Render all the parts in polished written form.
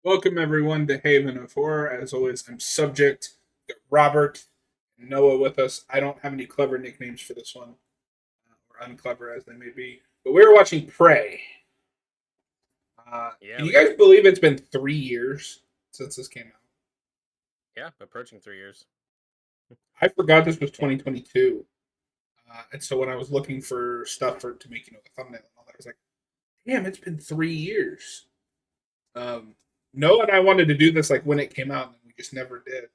Welcome everyone to Haven of Horror. As always, I'm Subject. Got Robert and Noah with us. I don't have any clever nicknames for this one, or unclever as they may be. But we're watching Prey. Yeah, Can you we are. guys believe it's been 3 years since this came out? Yeah, approaching 3 years. I forgot this was 2022. And so when I was looking for stuff to make the thumbnail and all that, I was like, damn, it's been 3 years. Um, Noah and I wanted to do this like when it came out, and we just never did.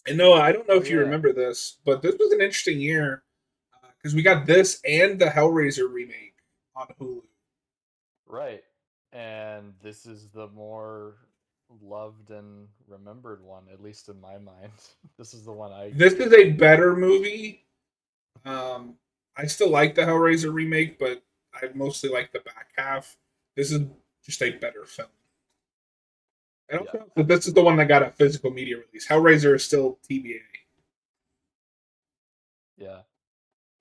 And Noah, I don't know Oh if you yeah, remember this, but this was an interesting year because we got this and the Hellraiser remake on Hulu. right. And this is the more loved and remembered one, at least in my mind. This is the one I This is a better movie. Um, I still like the Hellraiser remake, but I mostly like the back half. This is just a better film. I don't yeah, know if this is the one that got a physical media release. Hellraiser is still TBA. yeah.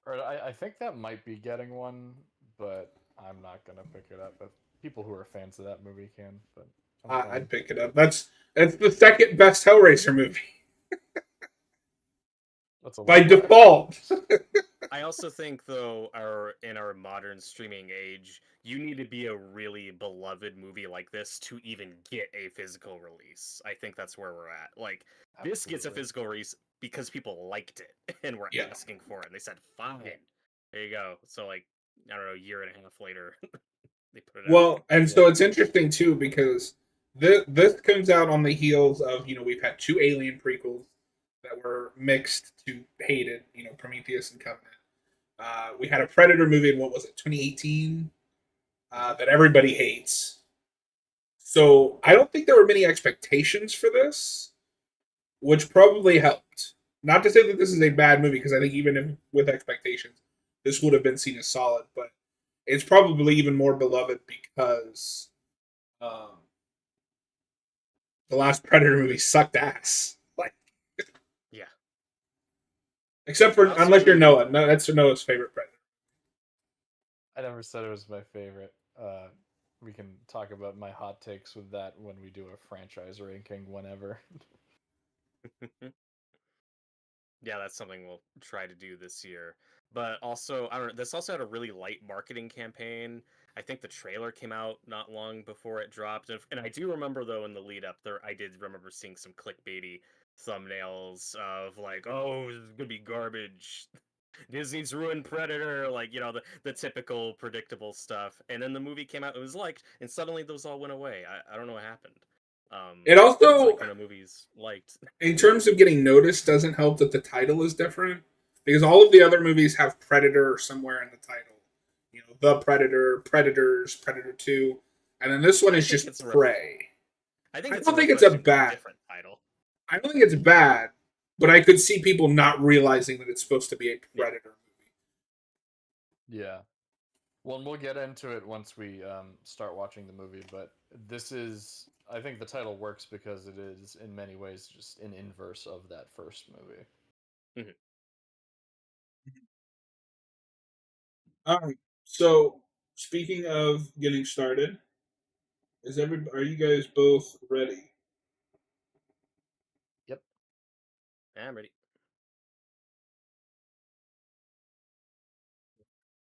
Or I think that might be getting one, but I'm not gonna pick it up. But people who are fans of that movie can. But I'm I'd fine. pick it up. That's the second best Hellraiser movie That's a by lot. default. I also think, though, in our modern streaming age, you need to be a really beloved movie like this to even get a physical release. I think that's where we're at. Like, this gets a Absolutely. physical release because people liked it and were Yeah. asking for it. And they said, fine. There you go. So, like, I don't know, a year and a half later, they put it out. Well, and Yeah. so it's interesting too because this comes out on the heels of we've had two Alien prequels that were mixed to hated, Prometheus and Covenant. We had a Predator movie in what was it, 2018, that everybody hates. So I don't think there were many expectations for this, which probably helped. Not to say that this is a bad movie, because I think even if, with expectations, this would have been seen as solid. But it's probably even more beloved because um, the last Predator movie sucked ass. Like, Yeah. except for I also unless you're really Noah. No, that's Noah's favorite Predator. I never said it was my favorite. We can talk about my hot takes with that when we do a franchise ranking whenever. Yeah, that's something we'll try to do this year. But also, I don't know, this also had a really light marketing campaign. I think the trailer came out not long before it dropped. And I do remember, though, in the lead up, I did remember seeing some clickbaity thumbnails of like, oh, this is going to be garbage. Disney's ruined Predator, like, the typical predictable stuff. And then the movie came out, it was liked, and suddenly those all went away. I don't know what happened. It It's also, like when a movie's liked. in terms of getting noticed, doesn't help that the title is different because all of the other movies have Predator somewhere in the title. The Predator, Predators, Predator Two, and then this one I is think just it's Prey. I think I it's a don't think it's a reflection of a bad. different title. I don't think it's bad, but I could see people not realizing that it's supposed to be a Yeah. Predator movie. Yeah. Well, and we'll get into it once we start watching the movie, but I think the title works because it is, in many ways, just an inverse of that first movie. Mhm. All right. So, speaking of getting started, are you guys both ready? Yep. Yeah, I'm ready.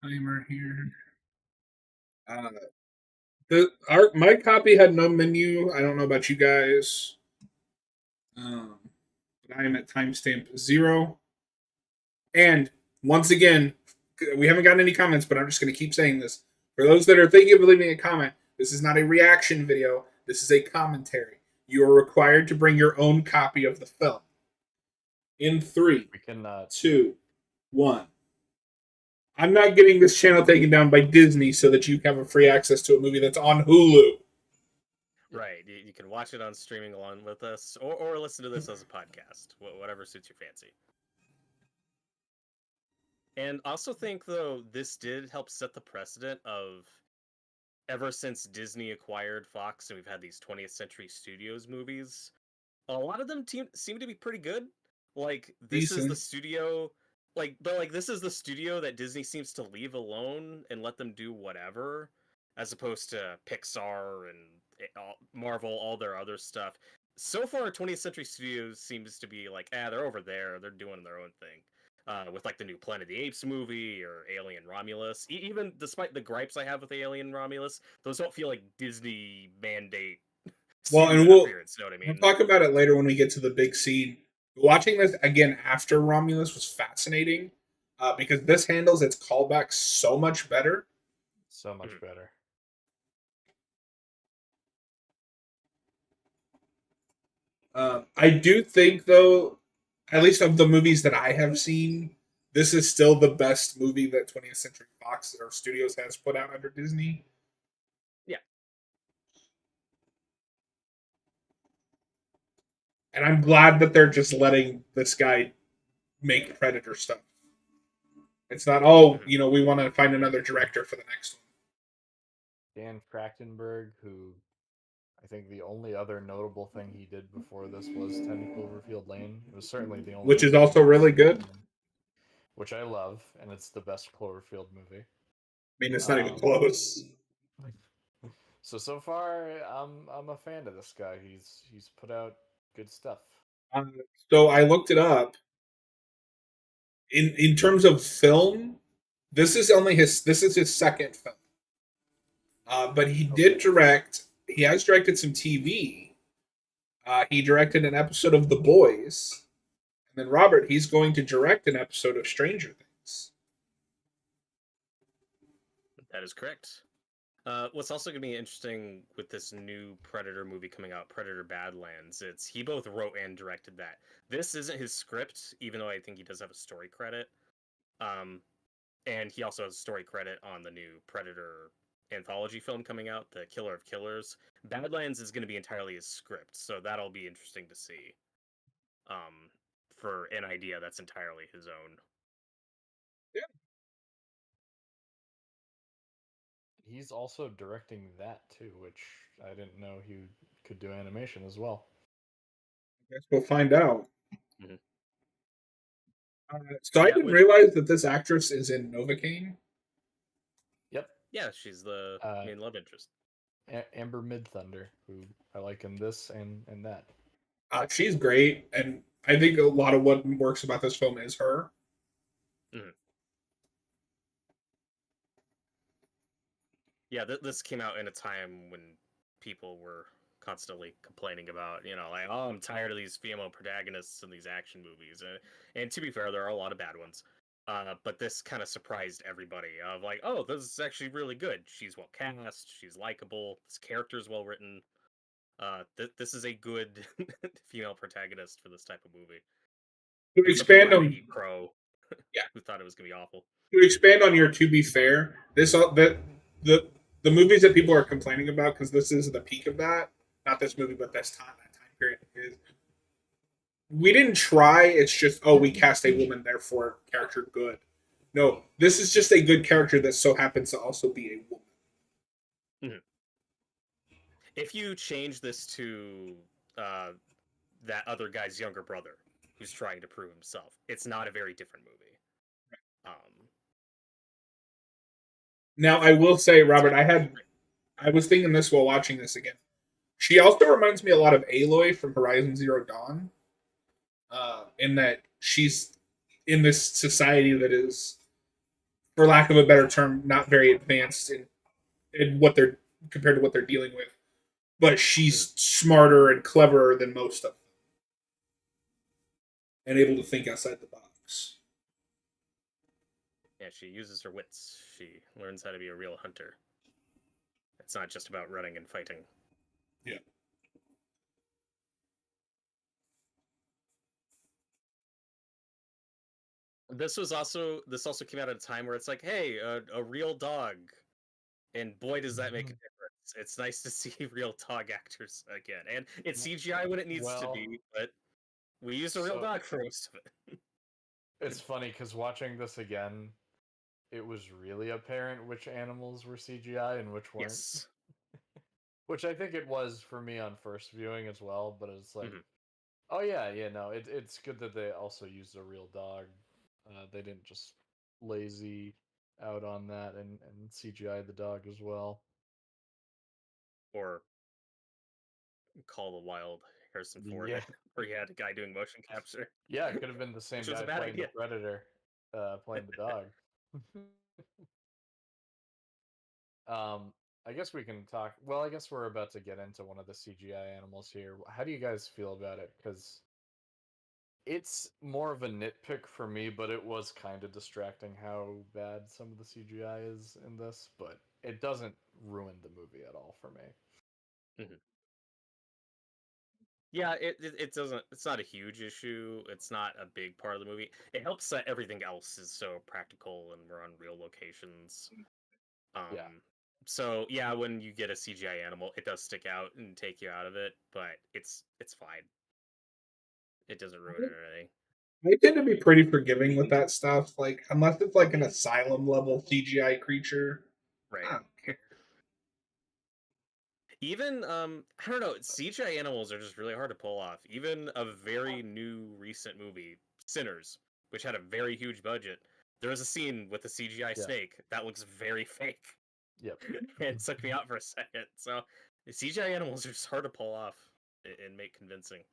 Timer here. Uh, my copy had no menu. I don't know about you guys. Um, but I am at timestamp 0. And once again, we haven't gotten any comments, but I'm just going to keep saying this. For those that are thinking of leaving a comment, this is not a reaction video. This is a commentary. You are required to bring your own copy of the film. In three, We cannot. two, one. I'm not getting this channel taken down by Disney so that you have a free access to a movie that's on Hulu. Right. You can watch it on streaming along with us, or listen to this as a podcast, whatever suits your fancy. And also think, though, this did help set the precedent of ever since Disney acquired Fox and we've had these 20th Century Studios movies, a lot of them seem to be pretty good. Like, this is the Decent. studio, but this is the studio that Disney seems to leave alone and let them do whatever. as opposed to Pixar and Marvel, all their other stuff. So far, 20th Century Studios seems to be like, they're over there, they're doing their own thing. With like the new Planet of the Apes movie or Alien Romulus. Even despite the gripes I have with Alien Romulus, those don't feel like Disney mandate Well, studio and interference. You know what I we'll mean? talk about it later when we get to the big scene. Watching this again after Romulus was fascinating because this handles its callbacks so much better. So much Mhm. better. I do think, though, at least of the movies that I have seen, this is still the best movie that 20th Century Fox or Studios has put out under Disney. Yeah. And I'm glad that they're just letting this guy make Predator stuff. It's not, oh, Mhm. we want to find another director for the next one. Dan Trachtenberg, who I think the only other notable thing he did before this was 10 Cloverfield Lane. It was certainly the only Which is movie also he's really good. which I love, and it's the best Cloverfield movie. I mean, it's not even Um, close. so far, I'm a fan of this guy. He's put out good stuff. Uh, so I looked it up. In terms of film, this is his second film. But he did Okay. direct. He has directed some TV. He directed an episode of The Boys, and then Robert, he's going to direct an episode of Stranger Things. That is correct. What's also going to be interesting with this new Predator movie coming out, Predator Badlands, it's he both wrote and directed that. This isn't his script, even though I think he does have a story credit. Um, and he also has a story credit on the new Predator anthology film coming out, The Killer of Killers. Badlands is going to be entirely his script, so that'll be interesting to see. Um, for an idea that's entirely his own. Yeah, He's also directing that too, which I didn't know he could do animation as well. I guess we'll find out. Mm-hmm. So I Yeah, didn't which realize that this actress is in Novocaine. Yep. yeah, she's the Uh, main love interest. Amber Midthunder, who I like in this and that. She's great, and I think a lot of what works about this film is her. Mm-hmm. Yeah, this came out in a time when people were constantly complaining about, like, oh, I'm tired of these female protagonists in these action movies. And to be fair, there are a lot of bad ones. But this kind of surprised everybody of like, oh, this is actually really good. She's well cast. She's likable. This character's well written. This is a good female protagonist for this type of movie. To And some people expand had to on eat crow Yeah, who thought it was gonna be awful. to expand on your to be fair, the movies that people are complaining about because this is the peak of that. Not this movie, but that time period is. We didn't try. It's just we cast a woman, therefore character good. No, this is just a good character that so happens to also be a woman. Mhm. If you change this to uh, that other guy's younger brother who's trying to prove himself, it's not a very different movie. Um, Now I will say, it's Robert, got I was thinking this while watching this again. She also reminds me a lot of Aloy from Horizon Zero Dawn, in that she's in this society that is, for lack of a better term, not very advanced in what they're compared to what they're dealing with. But Mhm. she's smarter and cleverer than most of them, and able to think outside the box. Yeah, she uses her wits. She learns how to be a real hunter. It's not just about running and fighting. Yeah. This also came out at a time where it's like, hey, a real dog, and boy, does that make a difference. It's nice to see real dog actors again, and it's CGI when it needs to Well, be, but we used a real so dog for most of it. it's funny because watching this again, it was really apparent which animals were CGI and which weren't. Yes. Which I think it was for me on first viewing as well, but it's like, Mhm. oh yeah, no, it's good that they also used a real dog. They didn't just lazy out on that and CGI the dog as well. or Call the Wild Harrison Ford, Yeah. where you had a guy doing motion capture. Yeah, it could have been the same Which was guy a bad playing the idea. Predator, playing the dog. um, I guess we can talk. Well, I guess we're about to get into one of the CGI animals here. How do you guys feel about it? Because it's more of a nitpick for me, but it was kind of distracting how bad some of the CGI is in this. But it doesn't ruin the movie at all for me. Mhm. Yeah, it doesn't. It's not a huge issue. It's not a big part of the movie. It helps that everything else is so practical and we're on real locations. Yeah. So yeah, when you get a CGI animal, it does stick out and take you out of it, but it's fine. It doesn't ruin it or anything. I tend to be pretty forgiving with that stuff. Like, unless it's like an asylum level CGI creature, I Right. don't care. Even I don't know, CGI animals are just really hard to pull off. Even a very new recent movie, Sinners, which had a very huge budget. There was a scene with a CGI Yeah. snake that looks very fake. Yep. And it took me out for a second. So the CGI animals are just hard to pull off and make convincing.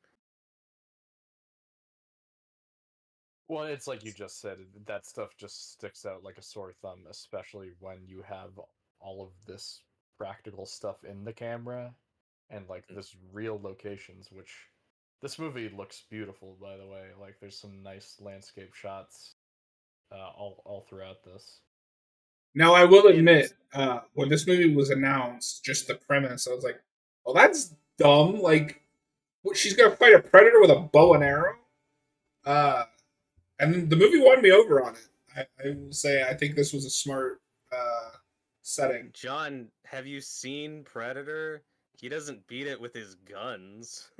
Well, it's like you just said, that stuff just sticks out like a sore thumb, especially when you have all of this practical stuff in the camera and like Mm. this real locations, which this movie looks beautiful, by the way. Like there's some nice landscape shots all throughout this. Now, I will And admit, when this movie was announced, just the premise, I was like, "Well, that's dumb." Like, what, she's gonna fight a predator with a bow and arrow. Uh, and the movie won me over on it. I will say, I think this was a smart setting. John, have you seen Predator? He doesn't beat it with his guns.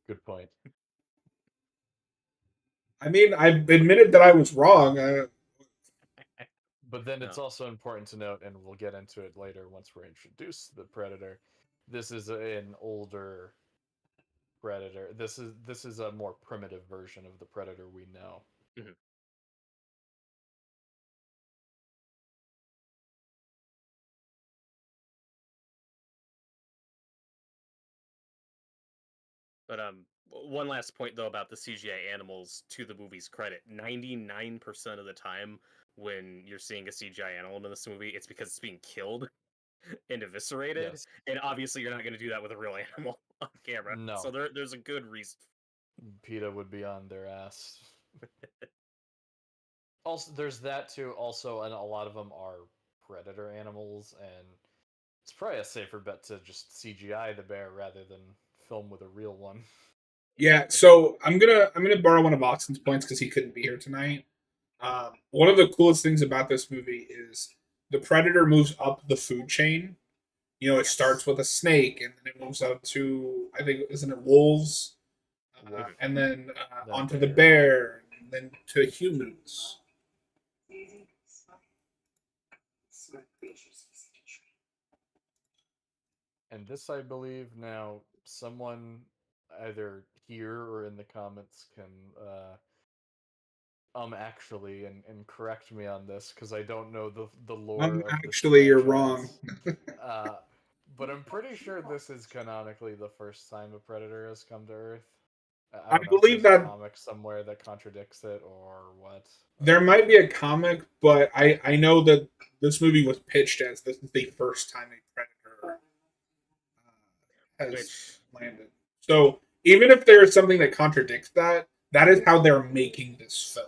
Good point. I mean, I've admitted that I was wrong. But then it's No. also important to note, and we'll get into it later once we're introduced to the Predator. This is an older Predator. This is a more primitive version of the Predator we know. Mhm. But one last point though about the CGI animals, to the movie's credit, 99% of the time when you're seeing a CGI animal in this movie, it's because it's being killed and eviscerated, Yes. and obviously you're not going to do that with a real animal on camera. So No. there's a good reason. PETA would be on their ass. Also, there's that too. Also, and a lot of them are predator animals, and it's probably a safer bet to just CGI the bear rather than film with a real one. Yeah, so I'm gonna borrow one of Austin's points because he couldn't be here tonight. One of the coolest things about this movie is the predator moves up the food chain. You know, it Yes. starts with a snake, and then it moves up to, I think, isn't it wolves, Wolf, and then then onto the bear. bear, and then to humans. And this, I believe, now someone either here or in the comments can actually and correct me on this because I don't know the lore of this Actually, you're wrong. franchise. uh, but I'm pretty sure this is canonically the first time a predator has come to Earth. I I don't know if believe there's a that comic somewhere that contradicts it or what. there might be a comic, but I know that this movie was pitched as this is the first time a predator has Which, landed. So even if there is something that contradicts that, that is how they're making this film.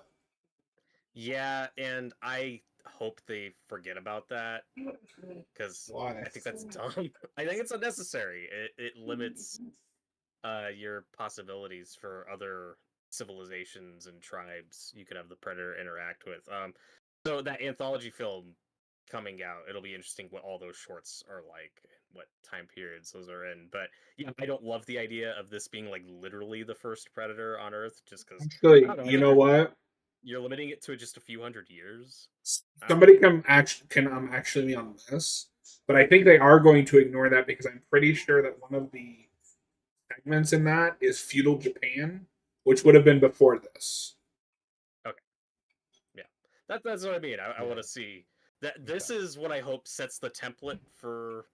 yeah, and I hope they forget about that because Why? I think that's dumb. I think it's unnecessary. It limits your possibilities for other civilizations and tribes you could have the predator interact with. So that anthology film coming out, it'll be interesting what all those shorts are like, what time periods those are in. But yeah, I don't love the idea of this being like literally the first predator on Earth, just because I Actually, don't know. I you think know what? you're limiting it to just a few hundred years. I don't know. Somebody can actually be on this, but I think they are going to ignore that because I'm pretty sure that one of the segments in that is feudal Japan, which would have been before this. Okay, yeah. That's what I mean. I Yeah. want to see that. This is what I hope sets the template for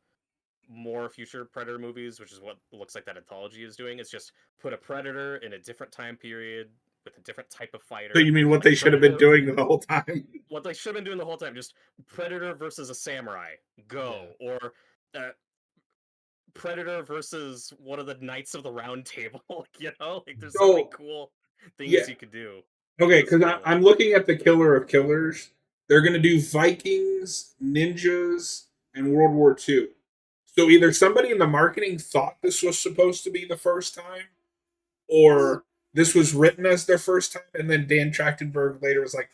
more future Predator movies, which is what it looks like that anthology is doing. It's just put a Predator in a different time period with a different type of So fighter. you mean what Like they should have been Predator, doing the whole time? what they should have been doing the whole time, just Predator versus a samurai, go, Yeah. or uh, Predator versus one of the Knights of the Round Table. Like there's so many So cool yeah, things you could do with okay, this because film. I'm looking at the killer of killers. They're gonna do Vikings, ninjas, and World War II. So either somebody in the marketing thought this was supposed to be the first time, or this was written as their first time, and then Dan Trachtenberg later was like,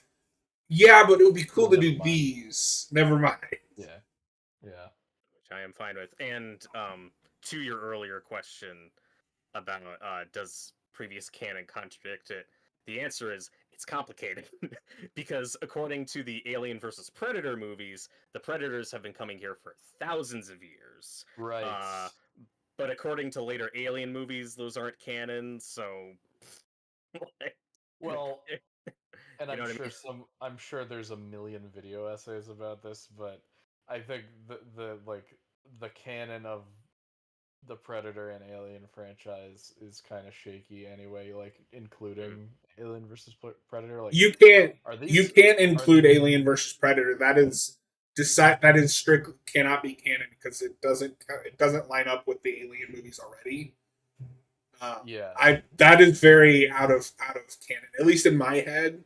"Yeah, but it would be cool to Never do mind. these." Never mind. Yeah. Yeah. Which I am fine with. And to your earlier question about does previous canon contradict it, the answer is it's complicated because according to the Alien versus Predator movies, the Predators have been coming here for thousands of years. Right. Uh, but according to later Alien movies, those aren't canon. So, Well, and you know I'm what I sure mean? there's a million video essays about this, but I think the canon of the Predator and Alien franchise is kind of shaky anyway, like Mm. including Alien versus Predator. Like, You can't are you these can't are include Alien versus Predator. That is decide that is strictly cannot be canon because it doesn't line up with the Alien movies already. yeah. I that is very out of canon, at least in my head.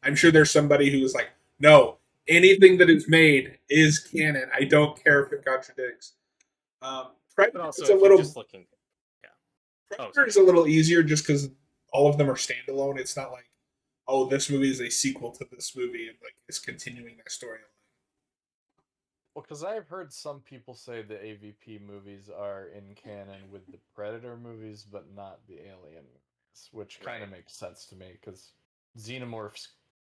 I'm sure there's somebody who is like, no, anything that is made is canon. I don't care if it contradicts. But Predator is also, a if you're little just looking, yeah. Oh, Predator sorry. is a little easier just because all of them are standalone. It's not like, oh, this movie is a sequel to this movie and like is continuing that storyline. Well, because I've heard some people say the AVP movies are in canon with the Predator movies, but not the Alien movies, which kind Right. of makes sense to me because xenomorphs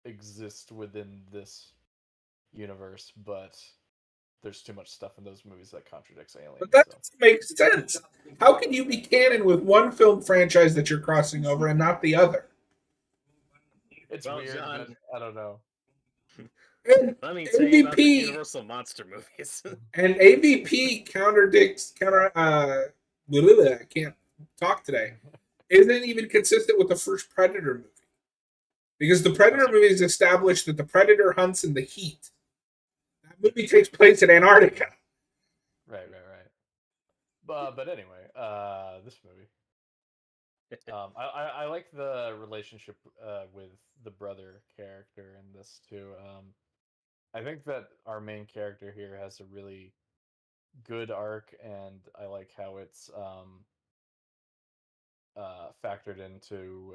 exist within this universe, but there's too much stuff in those movies that contradicts But Alien. that So doesn't make sense. How can you be canon with one film franchise that you're crossing over and not the other? it's Well, weird, but John, I don't know. And let me tell you about the AVP Universal monster movies. and AVP I can't talk today. Isn't even consistent with the first Predator movie because the Oh, Predator so movies established that the Predator hunts in the heat. That movie takes place in Antarctica. Right, right, right. But anyway, this movie. I like the relationship with the brother character in this too. I think that our main character here has a really good arc, and I like how it's factored into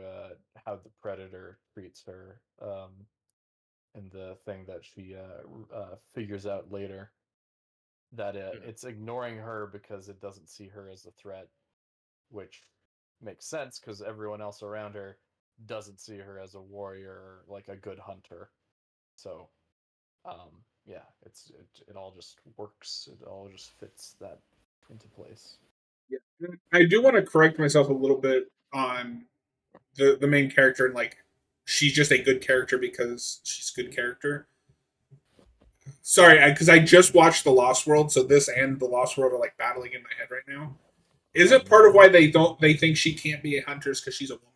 how the predator treats her, and the thing that she figures out later that mhm. it's ignoring her because it doesn't see her as a threat, which makes sense because everyone else around her doesn't see her as a warrior or like a good hunter. So, yeah, it all just works. It all just fits that into place. Yeah. I do want to correct myself a little bit on the main character and like she's just a good character because she's a good character. Sorry, because I just watched The Lost World, so this and The Lost World are like battling in my head right now. Is Oh it part of no. why they think she can't be a huntress because she's a woman?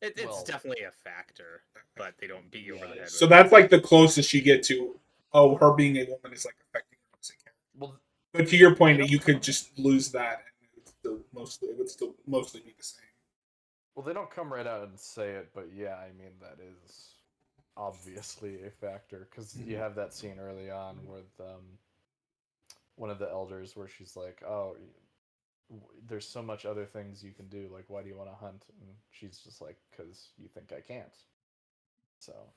It's Well, definitely a factor, but they don't beat you over yeah. the head So with it. that's like the closest you get to, oh, her being a woman is like affecting her as a character. Well, But to your they point, don't you come. could just lose that, and it would still mostly be the same. Well, they don't come right out and say it, but yeah, I mean that is obviously a factor because you have that scene early on with one of the elders where she's like, "Oh, there's so much other things you can do. Like, why do you want to hunt?" And she's just like, "Because you think I can't." So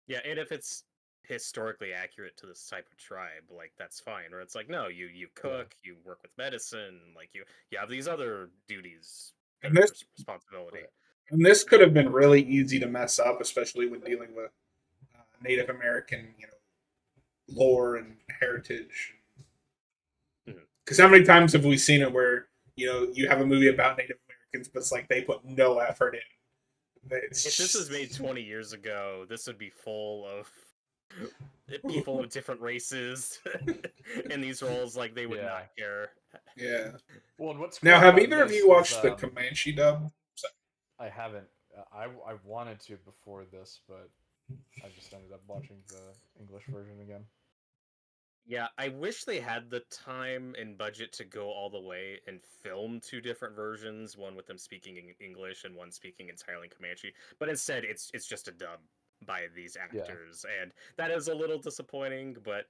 Yeah, and if it's historically accurate to this type of tribe, like that's fine. Or it's like, no, you yeah, cook, you work with medicine, like you have these other duties And and this responsibility. right. and this could have been really easy to mess up, especially when dealing with Native American, lore and heritage. Mhm. Because how many times have we seen it where you have a movie about Native Americans, but it's like they put no effort in It's If this was just- made 20 years ago, this would be full of people of different races in these roles. Like they would Yeah. not care. yeah. Well, and what's Now, cool have about either of this you watched is, the Comanche dub? I haven't. I wanted to before this, but I just ended up watching the English version again. Yeah, I wish they had the time and budget to go all the way and film two different versions, one with them speaking in English and one speaking entirely in Comanche. But instead, it's just a dub by these actors, and that is a little disappointing. But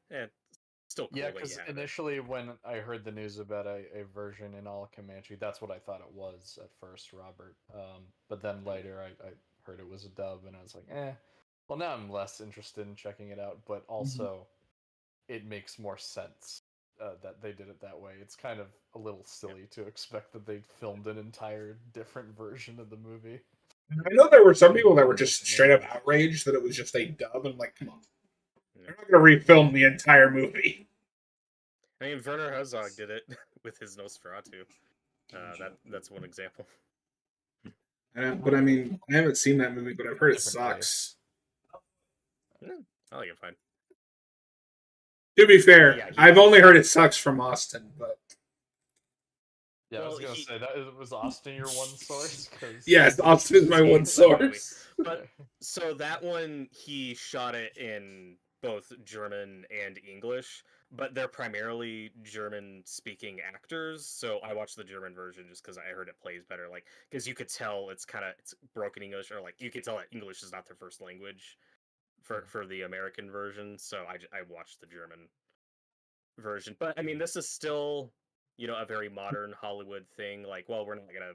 still cool Yeah, that you because have it. initially when I heard the news about a version in all Comanche, that's what I thought it was at first, Robert. But then later I heard it was a dub, and I was like, eh. Well, now I'm less interested in checking it out, but also it makes more sense that they did it that way. It's kind of a little silly to expect that they filmed an entire different version of the movie. I know there were some people that were just straight up outraged that it was just a dub, and I'm like, come on, they're not going to refilm the entire movie. I mean, Werner Herzog did it with his Nosferatu. That's one example. But I mean, I haven't seen that movie, but I've heard it Different sucks. I like it fine. To be fair, Yeah, I've only heard it sucks from Austin, but Yeah, I was Well, gonna say that was Austin your one source. yes, Austin is my one source. But so that one, he shot it in both German and English, but they're primarily German-speaking actors. So I watched the German version just because I heard it plays better. Like, because you could tell it's broken English, or like you could tell that English is not their first language for the American version. So I watched the German version. But I mean, this is still, a very modern Hollywood thing. Like, well, we're not gonna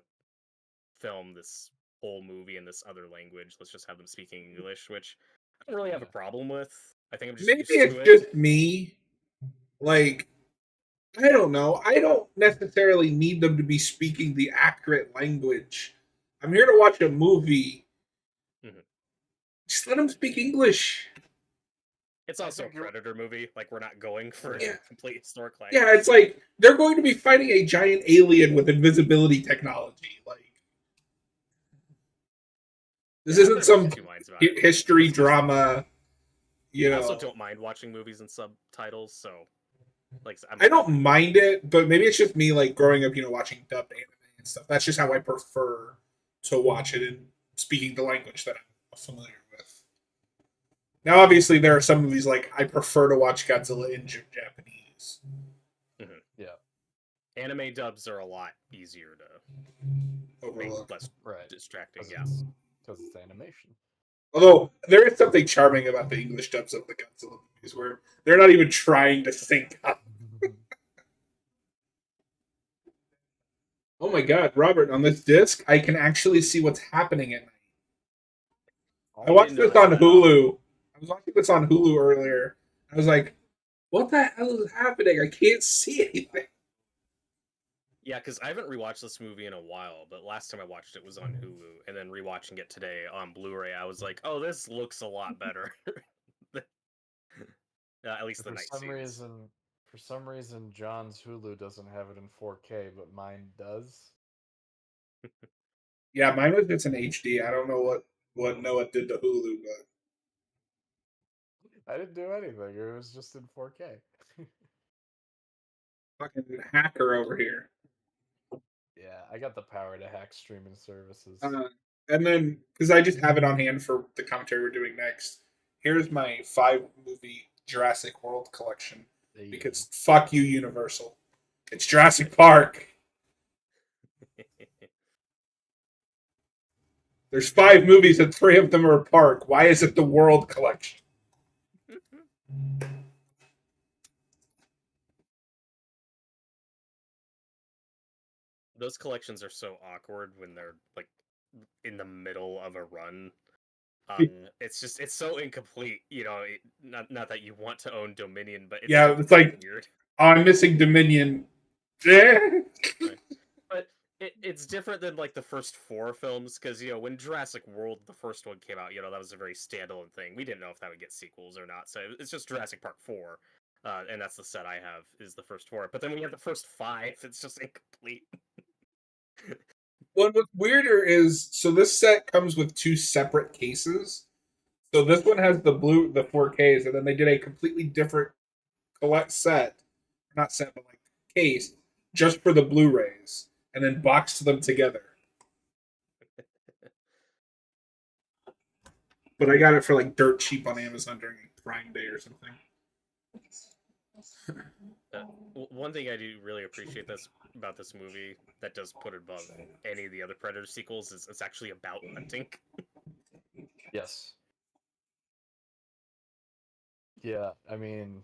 film this whole movie in this other language. Let's just have them speaking English, which I don't really have a problem with. I think I'm just Maybe used it's to it. just me. Like, I don't know. I don't necessarily need them to be speaking the accurate language. I'm here to watch a movie. Mhm. Just let them speak English. It's also a Predator movie. Like, we're not going for Yeah. a complete historic language. Yeah, it's like they're going to be fighting a giant alien with invisibility technology. Like, this isn't some Two minds about it. history drama. I also don't mind watching movies in subtitles, so like I don't mind it, but maybe it's just me like growing up, watching dubbed anime and stuff. That's just how I prefer to watch it and speaking the language that I'm familiar with. Now, obviously, there are some movies like I prefer to watch Godzilla in Japanese. Yeah. Anime dubs are a lot easier to make Overlook. less Right. distracting. Because Yeah. it's animation. Although there is something charming about the English dubs of the Godzilla movies, where they're not even trying to sync up. Oh my god, Robert! On this disc, I can actually see what's happening at night. I watched this on Hulu. I was watching this on Hulu earlier. I was like, "What the hell is happening? I can't see anything." Yeah, because I haven't rewatched this movie in a while, but last time I watched it was on Hulu, and then rewatching it today on Blu-ray, I was like, "Oh, this looks a lot better." At least the night scenes. For some reason, John's Hulu doesn't have it in 4K, but mine does. Yeah, mine was just in HD. I don't know what Noah did to Hulu, but I didn't do anything. It was just in 4K. fucking hacker over here. Yeah, I got the power to hack streaming services. And then, because I just have it on hand for the commentary we're doing next, here's my 5-movie Jurassic World collection. Because fuck you, Universal. It's Jurassic Park. There's 5 movies and 3 of them are a park. Why is it the World collection? Those collections are so awkward when they're like in the middle of a run. It's so incomplete. Not that you want to own Dominion, but it's like weird. I'm missing Dominion. Right. But it's different than like the first 4 films because when Jurassic World, the first one came out, that was a very standalone thing. We didn't know if that would get sequels or not, so it's just Jurassic Park 4, and that's the set I have is the first 4. But then when you have the first 5, it's just incomplete. Well, what's weirder is so this set comes with two separate cases. So this one has the 4Ks, and then they did a completely different collect set, not set, but like case, just for the Blu-rays, and then boxed them together. But I got it for like dirt cheap on Amazon during Prime Day or something. Uh, One thing I do really appreciate this about this movie that does put it above any of the other Predator sequels is it's actually about hunting. Yes. Yeah, I mean,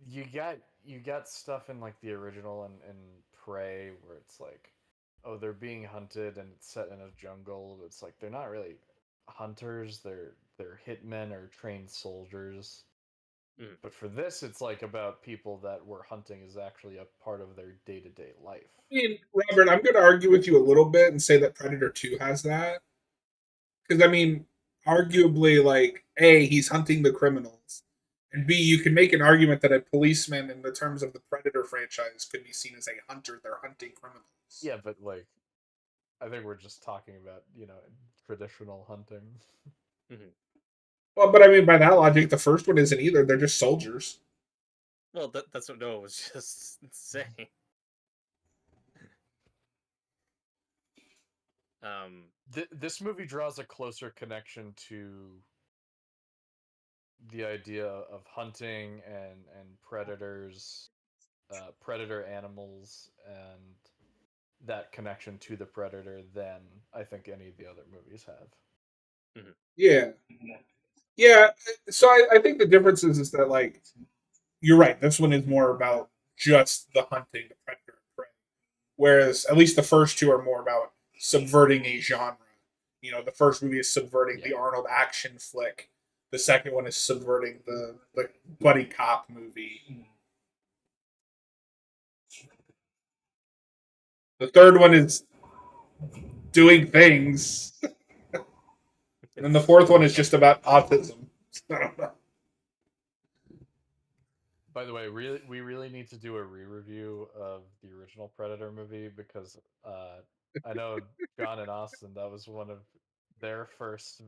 you got stuff in like the original and Prey where it's like, oh, they're being hunted and it's set in a jungle. It's like they're not really hunters. They're hitmen or trained soldiers. Mm. But for this, it's like about people that were hunting is actually a part of their day to day life. I mean, Robert, I'm going to argue with you a little bit and say that Predator 2 has that. Because, I mean, arguably, like, A, he's hunting the criminals. And B, you can make an argument that a policeman, in the terms of the Predator franchise, could be seen as a hunter. They're hunting criminals. Yeah, but like, I think we're just talking about traditional hunting. Mm-hmm. Well, but I mean, by that logic, the first one isn't either. They're just soldiers. Well, that's what Noah was just saying. This movie draws a closer connection to the idea of hunting and predators, predator animals, and that connection to the predator than I think any of the other movies have. Mm-hmm. Yeah. Yeah. So I think the difference is that, like, you're right. This one is more about just the hunting, the predator and prey. Whereas at least the first two are more about subverting a genre. You know, the first movie is subverting the Arnold action flick. The second one is subverting the buddy cop movie. The third one is doing things. And then the fourth one is just about autism. I don't know. By the way, we really need to do a re-review of the original Predator movie because I know John and Austin, that was one of their first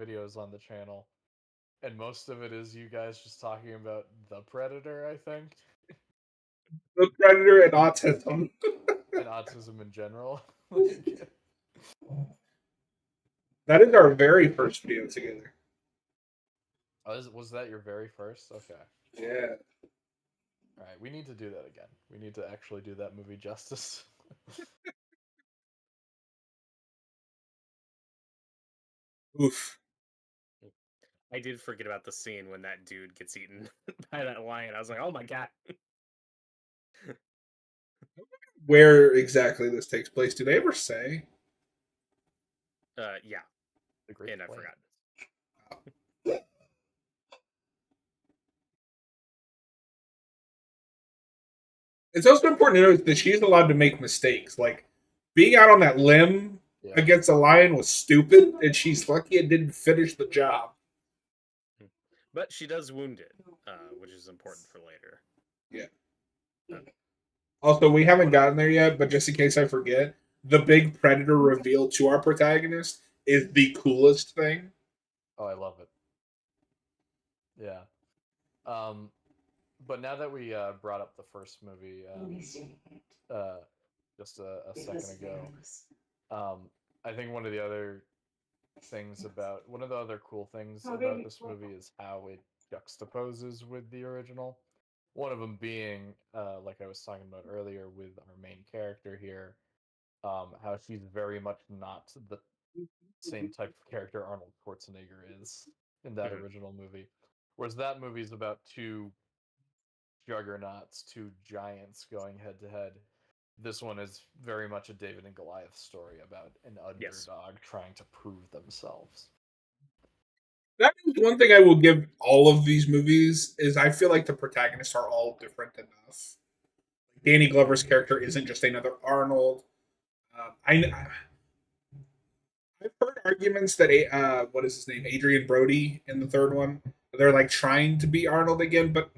videos on the channel, and most of it is you guys just talking about the Predator, I think, The predator and autism. and autism in general. Like, That is our very first video together. was that your very first? Okay. Yeah. All right, we need to do that again. We need to actually do that movie justice. Oof. I did forget about the scene when that dude gets eaten by that lion. I was like, oh my god. Where exactly this takes place? Do they ever say? Yeah, The Great and I Plains. forgot. It's also important to note that she's allowed to make mistakes. Like, being out on that limb against a lion was stupid, and she's lucky it didn't finish the job. But she does wound it, which is important for later. Yeah. Also, we haven't gotten there yet, but just in case I forget, the big predator reveal to our protagonist is the coolest thing. Oh, I love it. Yeah. But now that we brought up the first movie just a second ago, I think one of the other cool things about this movie is how it juxtaposes with the original. One of them being, like I was talking about earlier, with our main character here, how she's very much not the same type of character Arnold Schwarzenegger is in that original movie. Whereas that movie is about two juggernauts, two giants going head to head. This one is very much a David and Goliath story about an underdog trying to prove themselves. That is one thing I will give all of these movies is I feel like the protagonists are all different enough. Danny Glover's character isn't just another Arnold. I've heard arguments that what is his name, Adrian Brody in the third one, they're like trying to be Arnold again, but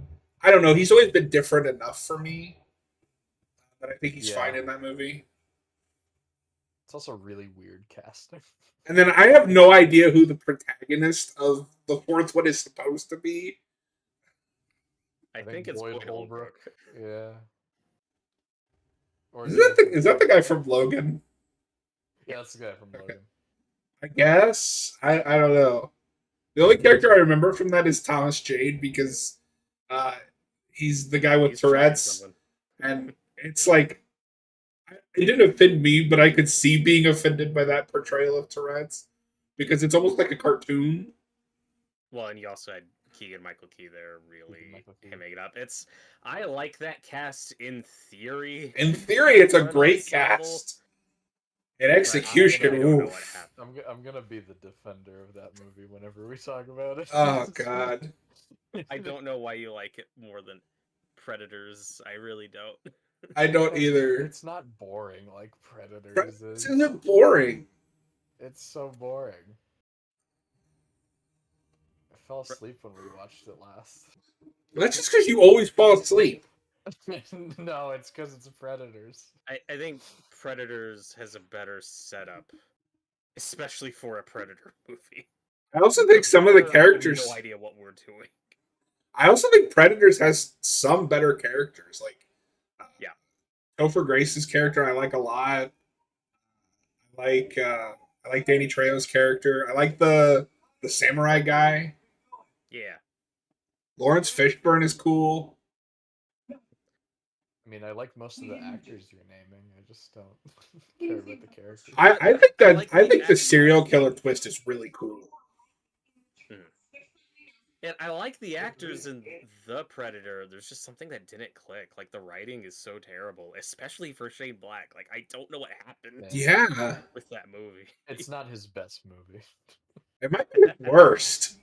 I don't know. He's always been different enough for me that I think he's fine in that movie. It's also really weird casting. And then I have no idea who the protagonist of the fourth one is supposed to be. I think it's Boyd Holbrook. Yeah. Or Is that the guy from Logan? Yeah, that's the guy from Logan. I guess. I don't know. The only character I remember from that is Thomas Jane because he's the guy with Tourette's, and it's like it didn't offend me, but I could see being offended by that portrayal of Tourette's because it's almost like a cartoon. Well, and you also had Keegan Michael Key there, really hamming it up. I like that cast in theory. In theory, it's a great cast. In execution, I don't know what happened. I'm gonna be the defender of that movie whenever we talk about it. Oh God. I don't know why you like it more than Predators. I really don't. I don't either. It's not boring like Predators is. Isn't boring? It's so boring. I fell asleep when we watched it last. That's just because you always fall asleep. No, it's because it's Predators. I think Predators has a better setup, especially for a Predator movie. I also think some of the characters. I have no idea what we're doing. I also think Predators has some better characters. Like, yeah, Topher Grace's character I like a lot. I like Danny Trejo's character. I like the samurai guy. Yeah. Lawrence Fishburne is cool. I mean, I like most of the actors you're naming. I just don't care about the characters. I think the serial killer twist is really cool. And I like the actors in The Predator. There's just something that didn't click. Like, the writing is so terrible, especially for Shane Black. Like, I don't know what happened with that movie. It's not his best movie. It might be his worst.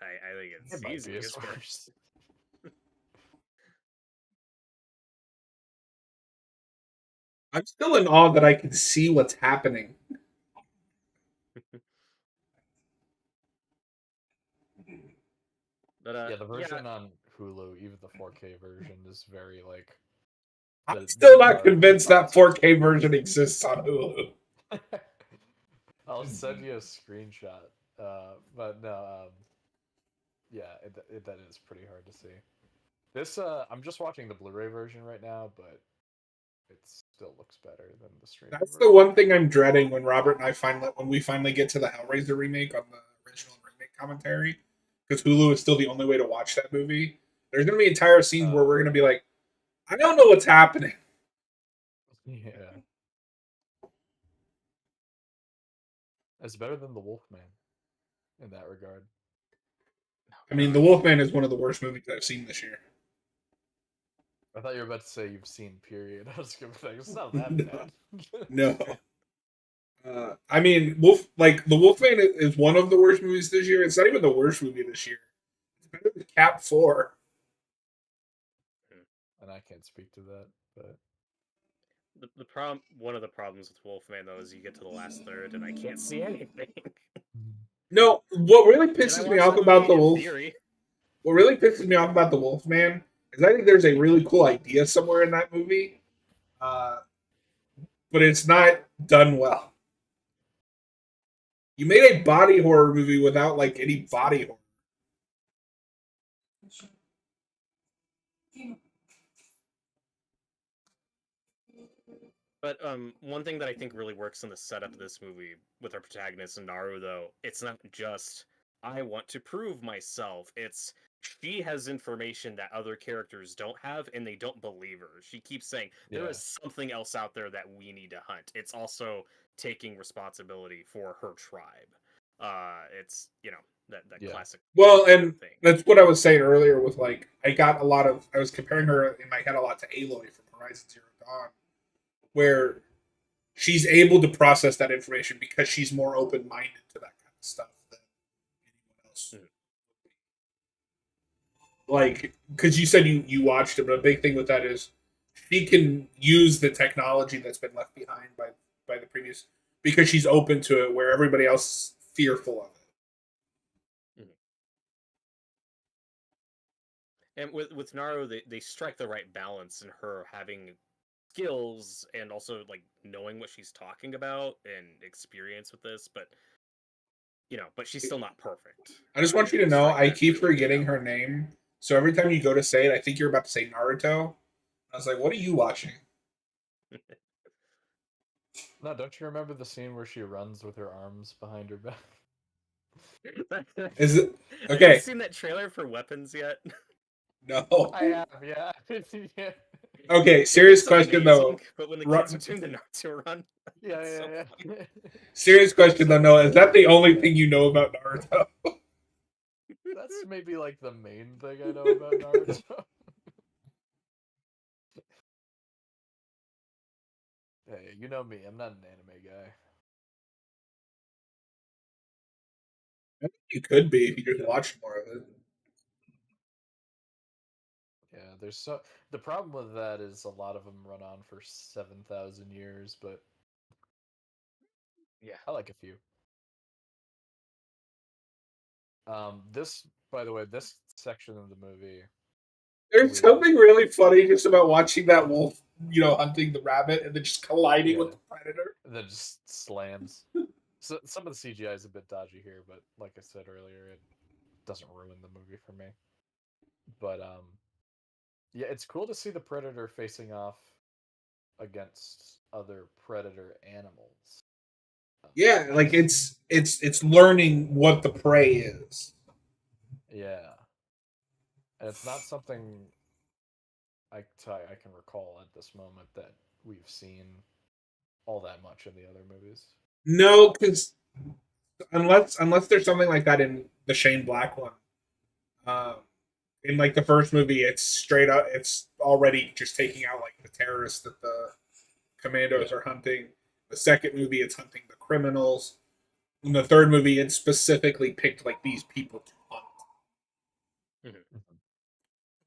I think it's easily his worst. I'm still in awe that I can see what's happening. But the version on Hulu, even the 4K version, is very like. I'm still not convinced that 4K version exists on Hulu. I'll send you a screenshot, but no, yeah, that is pretty hard to see. This I'm just watching the Blu-ray version right now, but it still looks better than the stream. That's the one thing I'm dreading when Robert and I finally get to the Hellraiser remake on the original remake commentary, because Hulu is still the only way to watch that movie. There's gonna be entire scenes where we're gonna be like, I don't know what's happening. Yeah. It's better than The Wolfman in that regard. I mean, The Wolfman is one of the worst movies I've seen this year. I thought you were about to say you've seen, period. I was gonna think it's not that bad. No. I mean, The Wolfman is one of the worst movies this year. It's not even the worst movie this year. It's better than Cap 4. And I can't speak to that, but the problem. One of the problems with Wolfman though is you get to the last third and I can't see anything. No, what really pisses me off about the Wolfman is I think there's a really cool idea somewhere in that movie, but it's not done well. You made a body horror movie without like any body horror. But one thing that I think really works in the setup of this movie with our protagonist and Naru, though, it's not just I want to prove myself. It's she has information that other characters don't have, and they don't believe her. She keeps saying there is something else out there that we need to hunt. It's also taking responsibility for her tribe. It's that classic. Well, and that's what I was saying earlier with like I was comparing her in my head a lot to Aloy from Horizon Zero Dawn, where she's able to process that information because she's more open-minded to that kind of stuff than anyone else. Like, because you said you watched it, but a big thing with that is she can use the technology that's been left behind by the previous, because she's open to it, where everybody else is fearful of it. And with Naru, they strike the right balance in her having skills and also like knowing what she's talking about and experience with this, but but she's still not perfect. I just want you to And know, strike I that keep really good forgetting her balance. name. So every time you go to say it, I think you're about to say Naruto. I was like, what are you watching? No, don't you remember the scene where she runs with her arms behind her back? Is it Have you okay? seen that trailer for Weapons yet? No. I have, yeah. Yeah. Okay, It serious looks question amazing, though. but when the kids are Ru- doing the Naruto run, Yeah, it's so yeah, funny. yeah. Serious question though, So Noah. Is that the only yeah. thing you know about Naruto? That's maybe like the main thing I know about Naruto. Hey, you know me, I'm not an anime guy. You could be if you just watch more of it. Yeah, the problem with that is a lot of them run on for 7,000 years, but Yeah. I like a few. This, by the way, this section of the movie There's something we really funny just about watching that wolf, hunting the rabbit and then just colliding yeah, with the predator. and then just slams. So some of the CGI is a bit dodgy here, but like I said earlier, it doesn't ruin the movie for me. But yeah, it's cool to see the predator facing off against other predator animals. Yeah, like It's it's learning what the prey is. yeah, and it's not something I can recall at this moment that we've seen all that much in the other movies. No, because unless there's something like that in the Shane Black one. Um, in like the first movie, it's straight up. It's already just taking out like the terrorists that the commandos Yeah. are hunting. The second movie, it's hunting the criminals. In the third movie, it specifically picked like these people to hunt. Mhm. Mhm.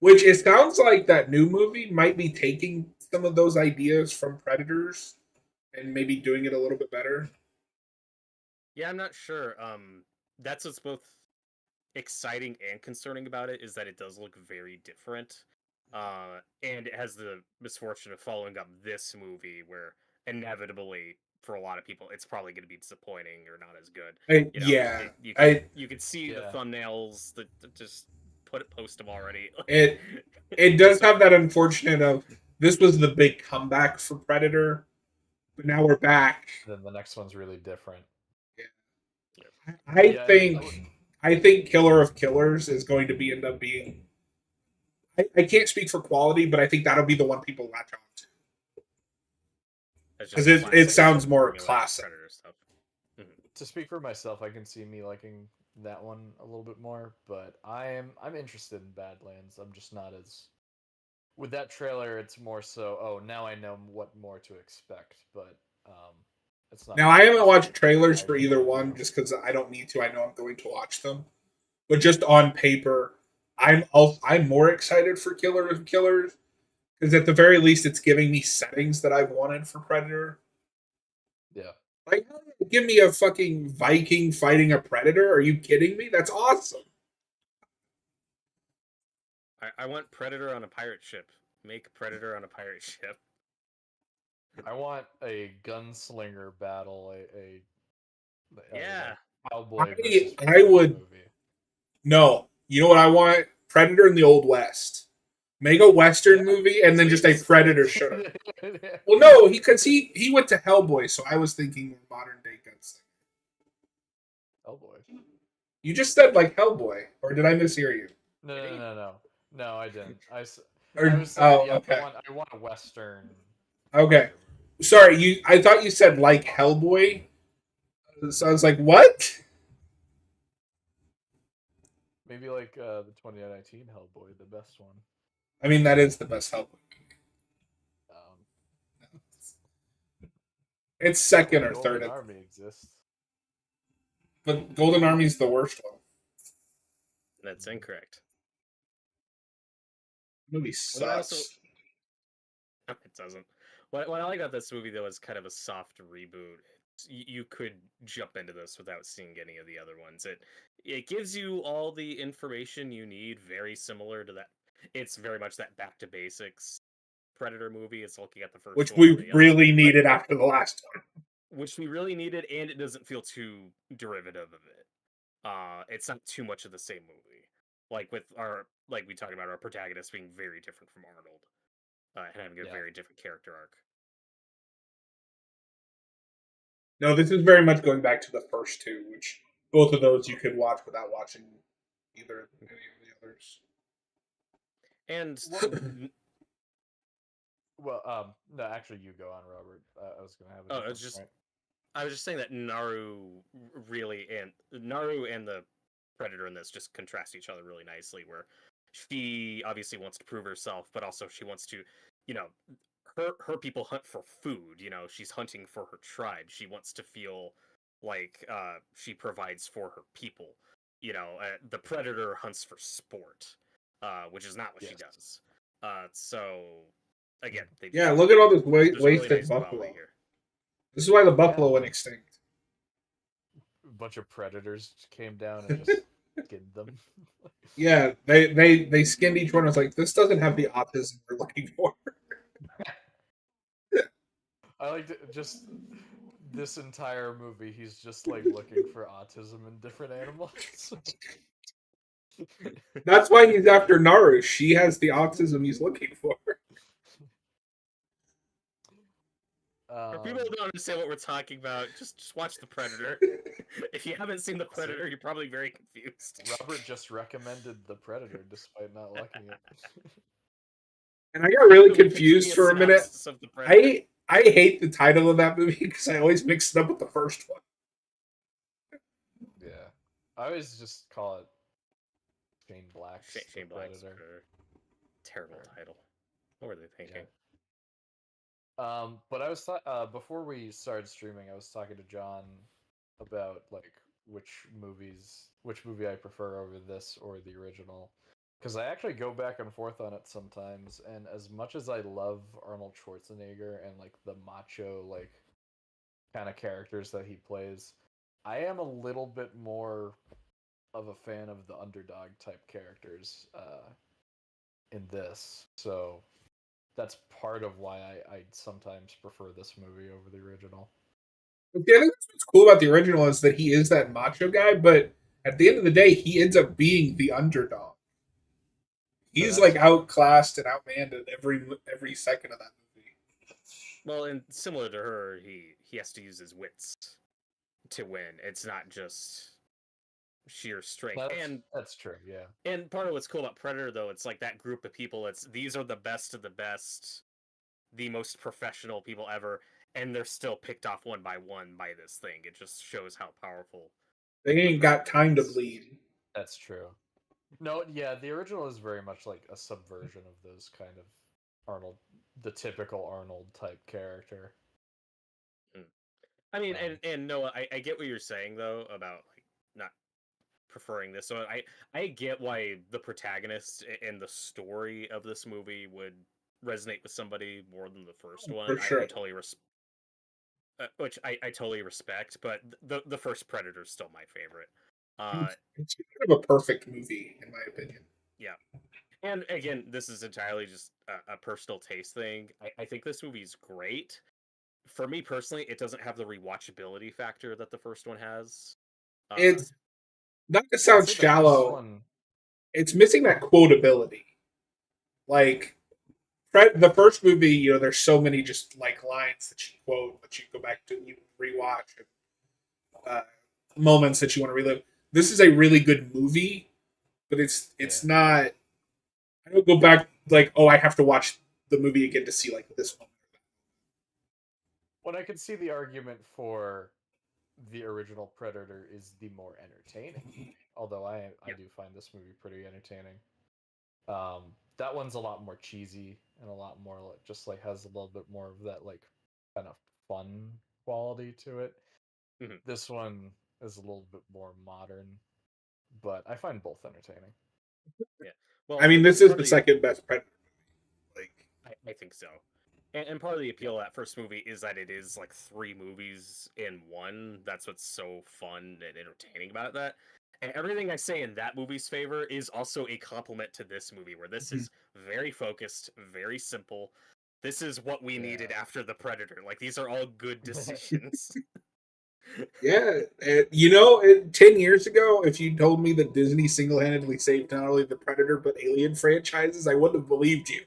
Which it sounds like that new movie might be taking some of those ideas from Predators and maybe doing it a little bit better. Yeah, I'm not sure. That's what's both exciting and concerning about it is that it does look very different. And it has the misfortune of following up this movie where inevitably for a lot of people it's probably going to be disappointing or not as good. Yeah, You could I see the Yeah. thumbnails that just post them already. it it does So have that unfortunate of this was the big comeback for Predator, but now we're back. Then the next one's really different. I Yeah, and I think Killer of Killers is going to be end up being. I can't speak for quality, but I think that'll be the one people latch on to that's because just it classic sounds more formulaic classic. Predator stuff. Mhm. to speak for myself, I can see me liking that one a little bit more, but I'm interested in Badlands. I'm just not as with that trailer. It's more so, oh, now I know what more to expect, but it's not Now I haven't just watched trailers I for really either want to one know. just because I don't need to. I know I'm going to watch them, but just on paper, I'm more excited for Killer of Killers because at the very least, it's giving me settings that I've wanted for Predator. Yeah. Like, give me a fucking Viking fighting a predator? Are you kidding me? That's awesome. I want Predator on a pirate ship. Make Predator on a pirate ship. I want a gunslinger battle, Yeah. cowboy versus I predator would movie. no. You know what I want? Predator in the Old West. Make a Western Yeah, movie and then just a Please. Predator shooter. Well, no, he went to Hellboy, so I was thinking modern day gunslinger. Oh boy. You just said like Hellboy, or did I mishear you? No, Did no, he? no, no. No, I didn't. I Or was saying, yeah, okay, I want a Western okay. predator movie. Sorry, you. I thought you said like Hellboy, so I was like, what? Maybe like the 2019 Hellboy, the best one. I mean, that is the best Hellboy. Um, It's second well, or third, Golden Army exists. but Golden Army's the worst one. That's incorrect. The movie What I also sucks. it doesn't. What I like about this movie though is kind of a soft reboot. You could jump into this without seeing any of the other ones. It gives you all the information you need, very similar to that. It's very much that back to basics Predator movie. It's looking at the first which one. we really needed after the last one. Which we really needed, and it doesn't feel too derivative of it. It's not too much of the same movie. Like we talked about our protagonist being very different from Arnold, and having a very different character arc. No, this is very much going back to the first two, which both of those you could watch without watching either any of the others. And well, no, actually, you go on, Robert. I was gonna have a different point. I was just saying that Naru and the Predator in this just contrast each other really nicely. Where she obviously wants to prove herself, but also she wants to, you know, her people hunt for food. You know, she's hunting for her tribe. She wants to feel like she provides for her people. You know, the Predator hunts for sport, which is not what she does. So again, look at all this wasted really nice buffalo here. This is why the buffalo went extinct. A bunch of predators came down and just skinned them. Yeah, they skinned each one. I was like, this doesn't have the autism we're looking for. I like just this entire movie. He's just like looking for autism in different animals. That's why he's after Naru. She has the autism he's looking for. For people who don't understand what we're talking about, just watch The Predator. If you haven't seen The Predator, you're probably very confused. Robert just recommended The Predator despite not liking it. And I got really confused for a minute. I hate the title of that movie because I always mix it up with the first one. Yeah, I always just call it Shane Black's Shane Black's Predator. Terrible title. What were they thinking? Yeah. But I was before we started streaming, I was talking to John about like which movie I prefer over this or the original, because I actually go back and forth on it sometimes. And as much as I love Arnold Schwarzenegger and like the macho like kind of characters that he plays, I am a little bit more of a fan of the underdog type characters in this. So that's part of why I sometimes prefer this movie over the original. But the other thing that's cool about the original is that he is that macho guy, but at the end of the day, he ends up being the underdog. He's like outclassed and outmanned every second of that movie. Well, and similar to her, he has to use his wits to win. It's not just sheer strength. That's true, yeah. And part of what's cool about Predator, though, it's like that group of people. These are the best of the best, the most professional people ever, and they're still picked off one by this thing. It just shows how powerful. They ain't got time to bleed. That's true. No, yeah, the original is very much like a subversion of those kind of Arnold, the typical Arnold type character. I mean, and Noah, I get what you're saying though about like not preferring this. So I get why the protagonist and the story of this movie would resonate with somebody more than the first one. For sure. I totally which I totally respect, but the first Predator is still my favorite. It's kind of a perfect movie, in my opinion. Yeah. And again, this is entirely just a personal taste thing. I think this movie's great. For me personally, it doesn't have the rewatchability factor that the first one has. It's not to sound shallow. It's missing that quotability. Like the first movie, you know, there's so many just like lines that you quote that you go back to, you rewatch, moments that you want to relive. This is a really good movie, but it's not. I don't go back like, oh, I have to watch the movie again to see like this one. What I could see the argument for the original Predator is the more entertaining. Although I do find this movie pretty entertaining. That one's a lot more cheesy and a lot more like, just like has a little bit more of that like kind of fun quality to it. Mm-hmm. This one is a little bit more modern, but I find both entertaining. Yeah. Well, I mean, this is the second best Predator movie. Like, I think so. And part of the appeal of that first movie is that it is like 3 movies in one. That's what's so fun and entertaining about that. And everything I say in that movie's favor is also a compliment to this movie, where this is very focused, very simple. This is what we needed Yeah. after the Predator. Like, these are all good decisions. Yeah, 10 years ago, if you told me that Disney single-handedly saved not only the Predator but Alien franchises, I wouldn't have believed you.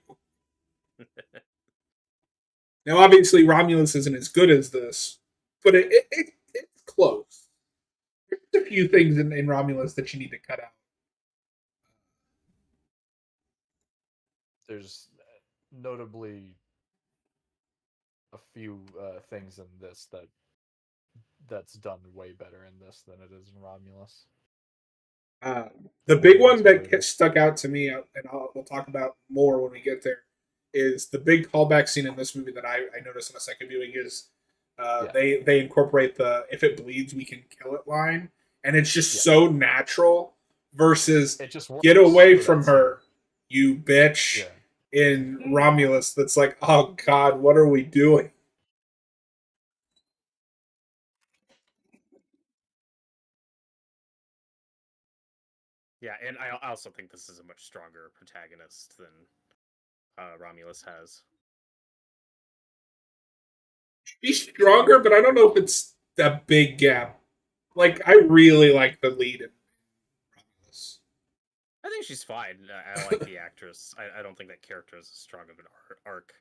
Now, obviously, Romulus isn't as good as this, but it's close. There's a few things in Romulus that you need to cut out. There's notably a few things in this that's done way better in this than it is in Romulus. Uh, the big one that stuck out to me, and we'll talk about more when we get there, is the big callback scene in this movie that I noticed on a second viewing is they incorporate the "if it bleeds, we can kill it" line, and it's just so natural versus It just "get away for from that her, you bitch." Yeah. In Romulus, that's like, oh god, what are we doing? Yeah, and I also think this is a much stronger protagonist than Romulus has. She's stronger, but I don't know if it's a big gap. Like, I really like the lead in Romulus. I think she's fine. I like the actress. I don't think that character is as strong of an arc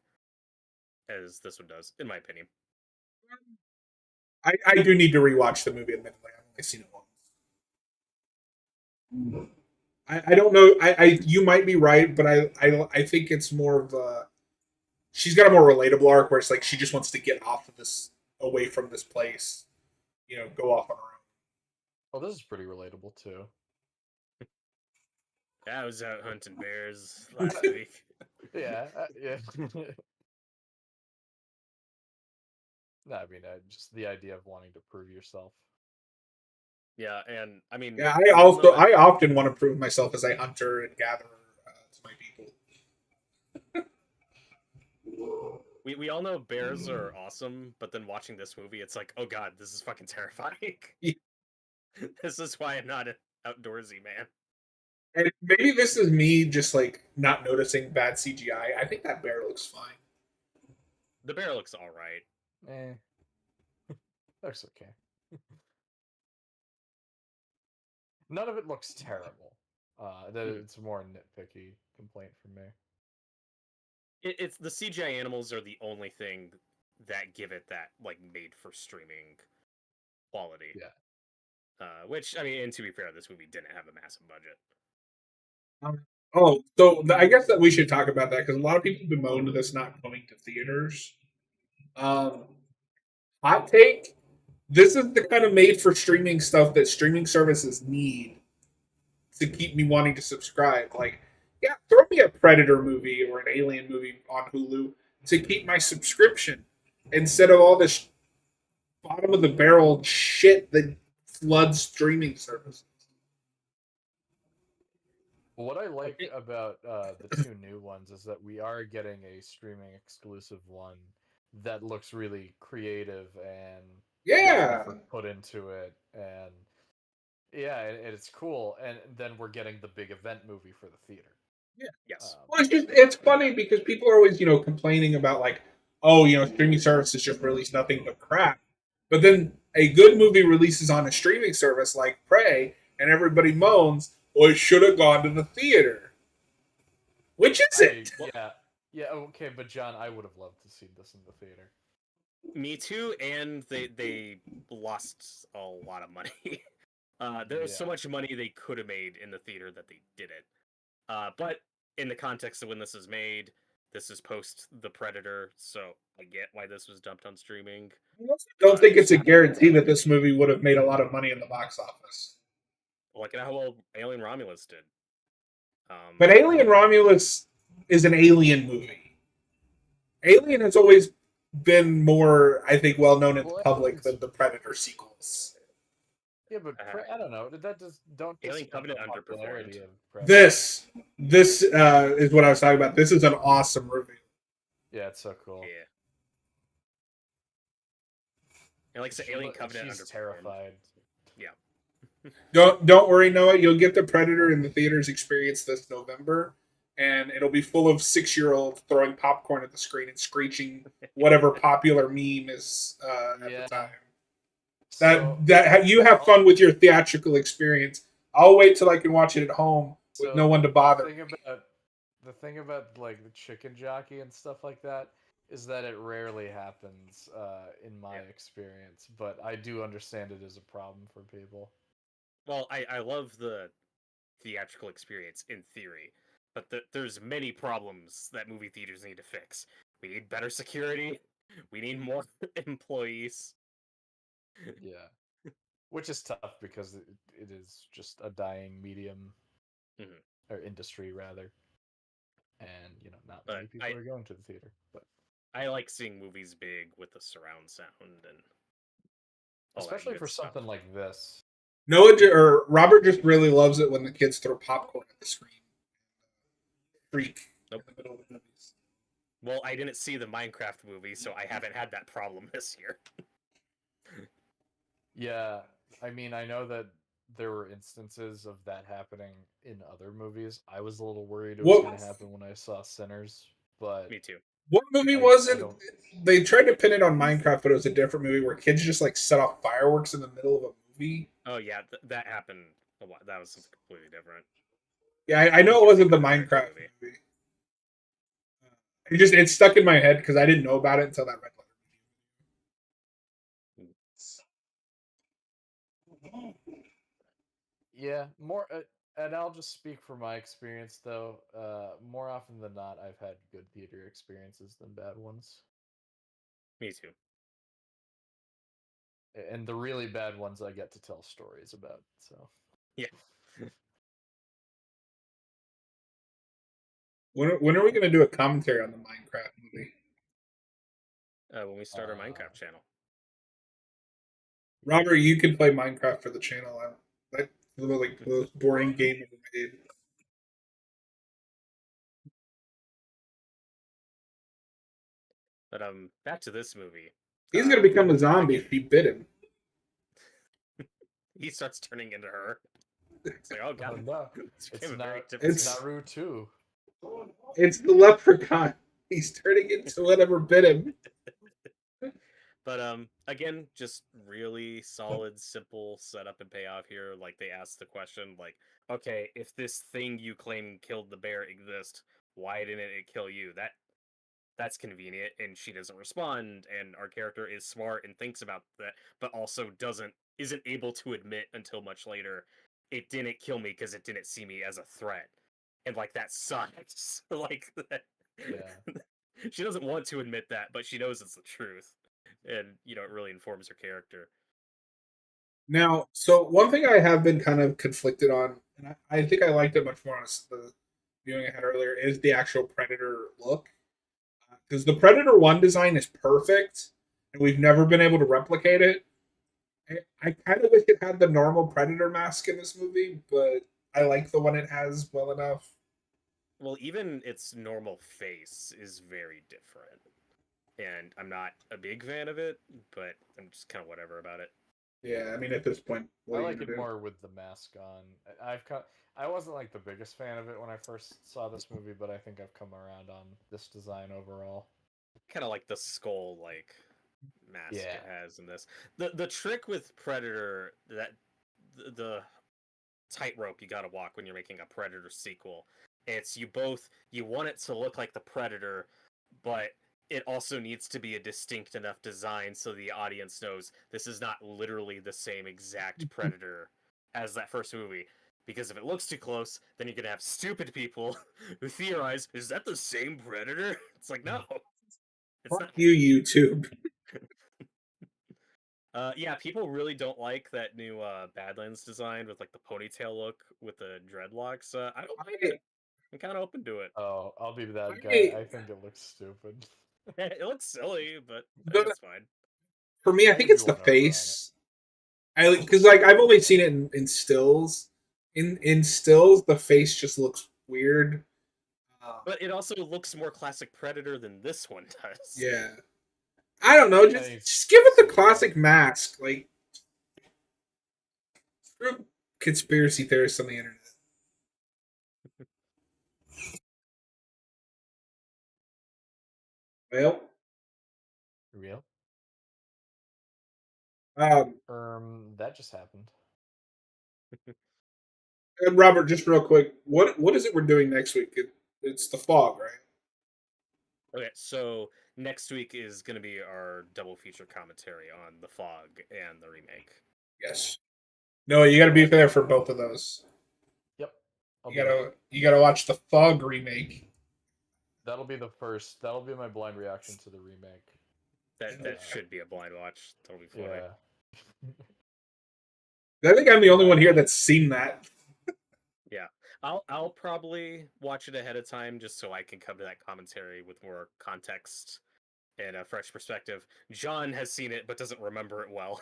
as this one does, in my opinion. I do need to rewatch the movie, admittedly. I've only seen it once. I don't know. You might be right, but I think it's more of a. She's got a more relatable arc where it's like she just wants to get off of this, away from this place, go off on her own. Oh, this is pretty relatable too. Yeah, I was out hunting bears last week. Yeah, yeah. No, I mean, just the idea of wanting to prove yourself. Yeah, and I mean, Yeah, I often want to prove myself as a hunter and gatherer to my people. we all know bears are awesome, but then watching this movie, it's like, oh god, this is fucking terrifying. Yeah. This is why I'm not an outdoorsy man. And maybe this is me just like not noticing bad CGI. I think that bear looks fine. The bear looks all right. Looks okay. None of it looks terrible. It's a more nitpicky complaint from me. It's the CGI animals are the only thing that give it that like made for streaming quality. Yeah. Which, I mean, and to be fair, this movie didn't have a massive budget. I guess that we should talk about that because a lot of people bemoaned this not coming to theaters. Hot take: this is the kind of made for streaming stuff that streaming services need to keep me wanting to subscribe. Like, yeah, throw me a Predator movie or an Alien movie on Hulu to keep my subscription instead of all this bottom of the barrel shit that floods streaming services. What I like about the two new ones is that we are getting a streaming exclusive one that looks really creative and Yeah, effort put into it, and yeah, it's cool. And then we're getting the big event movie for the theater. yeah. Yes. Well, it's funny because people are always complaining about like, oh, streaming services just release nothing but crap, but then a good movie releases on a streaming service like Prey, and everybody moans, well, it should have gone to the theater. Which is it? Yeah, okay, but John, I would have loved to see this in the theater. Me too, and they lost a lot of money. There was so much money they could have made in the theater that they didn't. But in the context of when this is made, this is post The Predator, so I get why this was dumped on streaming. I don't think it's a guarantee that this movie would have made a lot of money in the box office. Look at how well Alien Romulus did. But Alien Romulus is an Alien movie. Alien has always been more, I think, well known in the public than the Predator sequels. Yeah, but I don't know. That just don't. Alien Covenant underperformed. This is what I was talking about. This is an awesome review. Yeah, it's so cool. Yeah. And like I said, Alien Covenant she's terrified. Yeah. Don't worry, Noah. You'll get the Predator in the theaters experience this November. and it'll be full of 6-year-olds throwing popcorn at the screen and screeching whatever popular meme is at the Yeah. time. So You have fun with your theatrical experience. I'll wait till I can watch it at home with no one to bother. The thing about like the chicken jockey and stuff like that is that it rarely happens in my Yeah. experience, but I do understand it as a problem for people. Well, I love the theatrical experience in theory, but there's many problems that movie theaters need to fix. We need better security. We need more employees. Yeah. Which is tough because it is just a dying medium Mhm. or industry rather. And, not many But people are going to the theater. But I like seeing movies big with the surround sound and all that especially good for stuff. something like this. Noah, Robert just really loves it when the kids throw popcorn at the screen. Freak in Nope. the middle of the movies. Well, I didn't see the Minecraft movie, so I haven't had that problem this year. Yeah, I mean, I know that there were instances of that happening in other movies. I was a little worried it was going What to happen when I saw Sinners, but Me too. what movie I was I it? don't. They tried to pin it on Minecraft, but it was a different movie where kids just like set off fireworks in the middle of a movie. Oh yeah, that happened a lot. That was something completely different. Yeah, I know it Because they wasn't the couldn't direct the Minecraft movie. movie. It stuck in my head because I didn't know about it until that red letter. Yeah, more. And I'll just speak from my experience, though. More often than not, I've had good theater experiences than bad ones. Me too. And the really bad ones I get to tell stories about. So Yeah. When are we going to do a commentary on the Minecraft movie? When we start our Minecraft channel. Robert, you can play Minecraft for the channel. That's like the most boring game ever made. But back to this movie. He's going to become a zombie Again, if he bit him. he starts turning into her. It's like, oh oh god, no, it's it's became a very not. different. It's It's Naru too. it's the leprechaun. He's turning into whatever bit him. But again, just really solid, simple setup and payoff here. Like they asked the question, like, okay, if this thing you claim killed the bear exists, why didn't it kill you? That's convenient, and she doesn't respond, and our character is smart and thinks about that, but also isn't able to admit until much later it didn't kill me because it didn't see me as a threat, and like that sucks. Like that. Yeah. She doesn't want to admit that, but she knows it's the truth, and it really informs her character. Now, so one thing I have been kind of conflicted on, and I think I liked it much more on the viewing I had earlier, is the actual Predator look. Because the Predator 1 design is perfect, and we've never been able to replicate it. I kind of wish it had the normal Predator mask in this movie, but I like the one it has well enough. Well, even its normal face is very different, and I'm not a big fan of it, but I'm just kind of whatever about it. Yeah, I mean, at this point, what I are you like going it to do? more with the mask on. I wasn't like the biggest fan of it when I first saw this movie, but I think I've come around on this design overall. Kind of like the skull like mask Yeah. it has in this. The trick with Predator, that the tightrope you got to walk when you're making a Predator sequel. It's you want it to look like the Predator, but it also needs to be a distinct enough design so the audience knows this is not literally the same exact Predator as that first movie. Because if it looks too close, then you're gonna have stupid people who theorize, is that the same Predator? It's like, no, it's Fuck not. you, YouTube. Yeah, people really don't like that new Badlands design with like the ponytail look with the dreadlocks. I don't mind I, it. I'm kind of open to it. Oh, I'll be that guy. I I think it looks stupid. It looks silly, but the, it's fine. for me, I I think could be it's the won over on it. face. I because like I've only seen it in stills. In stills, the face just looks weird. But it also looks more classic Predator than this one does. Yeah, I don't know. I Just think it's just give it the same thing. classic mask. Like screw conspiracy theorists on the internet. Well, Real? um, That just happened. and Robert, just real quick, what is it we're doing next week? It's the fog, right? Okay, so next week is going to be our double feature commentary on The Fog and the remake. Yes. No, you got to be there for both of those. Yep. I'll You be there. gotta watch the Fog remake. That'll be the first. That'll be my blind reaction to the remake. That should be a blind watch. That'll be funny. Yeah. I think I'm the only one here that's seen that. Yeah. I'll probably watch it ahead of time just so I can come to that commentary with more context and a fresh perspective. John has seen it but doesn't remember it well.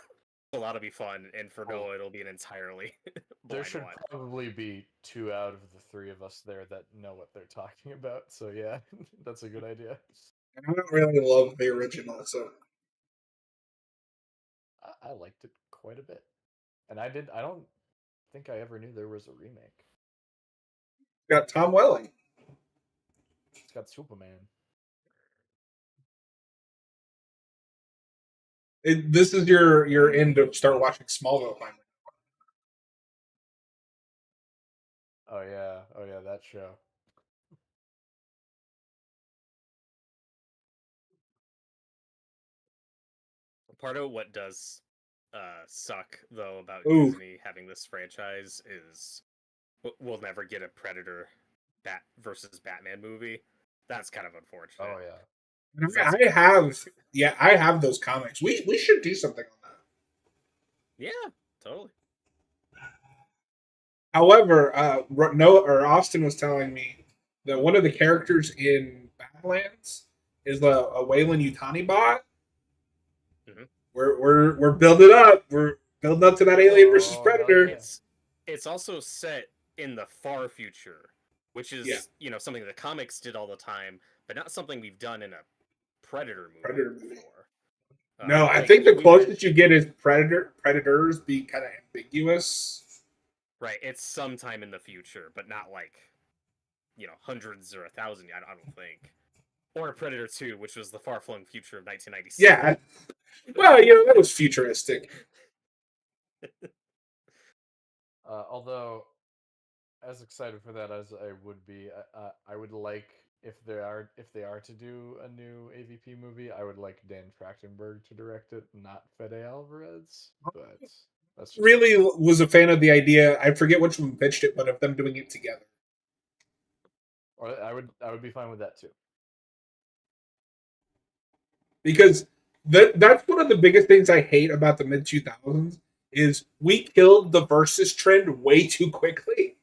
So that'll be fun, and for Noah it'll be an entirely There blind should watch. probably be 2 out of the 3 of us there that know what they're talking about. So yeah, that's a good idea. And I don't really love the original, so I liked it quite a bit, and I did. I don't think I ever knew there was a remake. got Tom Welling. It's got Superman. This is your end to start watching Smallville finally. Oh yeah, that show. Part of what does suck though about Ooh, Disney having this franchise is we'll never get a Predator Bat versus Batman movie. That's kind of unfortunate. Oh yeah. I have those comics. We should do something on that. Yeah, totally. However, Noah or Austin was telling me that one of the characters in Badlands is a Wayland Utani bot. Mm-hmm. We're building up. We're building up to that Alien versus Oh, hell Predator. yeah. It's also set in the far future, which is something the comics did all the time, but not something we've done in a Predator movie before. No, I Like, think the we've had- closest you get is Predators be kind of ambiguous. right, it's sometime in the future, but not like hundreds or 1,000. I don't think. Or Predator 2, which was the far-flung future of 1996. Yeah. Well, that was futuristic. Although, as excited for that as I would be, I would like if they are to do a new AVP movie, I would like Dan Trachtenberg to direct it, not Fede Alvarez. But that's just Really was a fan of the idea. I forget which one pitched it, but of them doing it together. Or I would be fine with that too. Because that's one of the biggest things I hate about the mid 2000s is we killed the versus trend way too quickly.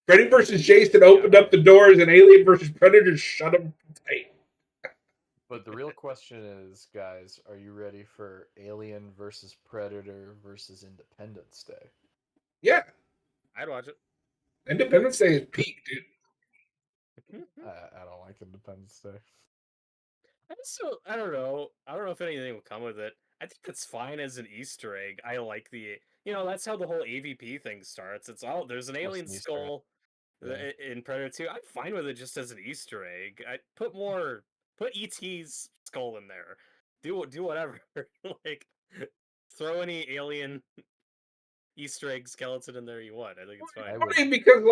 Freddy versus Jason opened up the doors, and Alien versus Predator shut them tight. But the real question is, guys, are you ready for Alien versus Predator versus Independence Day? Yeah, I'd watch it. Independence Day is peak, dude. I don't like Independence Day. I don't know. I don't know if anything will come with it. I think it's fine as an Easter egg. I like that's how the whole AVP thing starts. It's all there's an alien an Easter egg. skull Yeah. in Predator 2. I'm fine with it just as an Easter egg. I put ET's skull in there. Do whatever. Like throw any alien Easter egg skeleton in there you want. I think it's fine. Funny because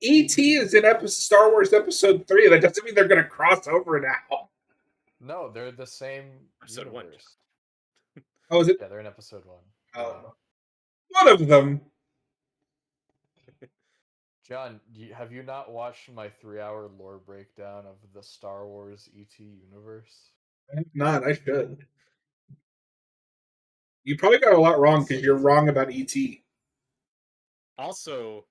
E.T. is in Star Wars Episode 3. That doesn't mean they're going to cross over now. No, they're the same Episode one. universe. Oh, is it? Yeah, they're in episode 1. Oh. One of them. John, have you not watched my 3-hour lore breakdown of the Star Wars ET universe? I have not. I should. You probably got a lot wrong because you're wrong about E.T. Also,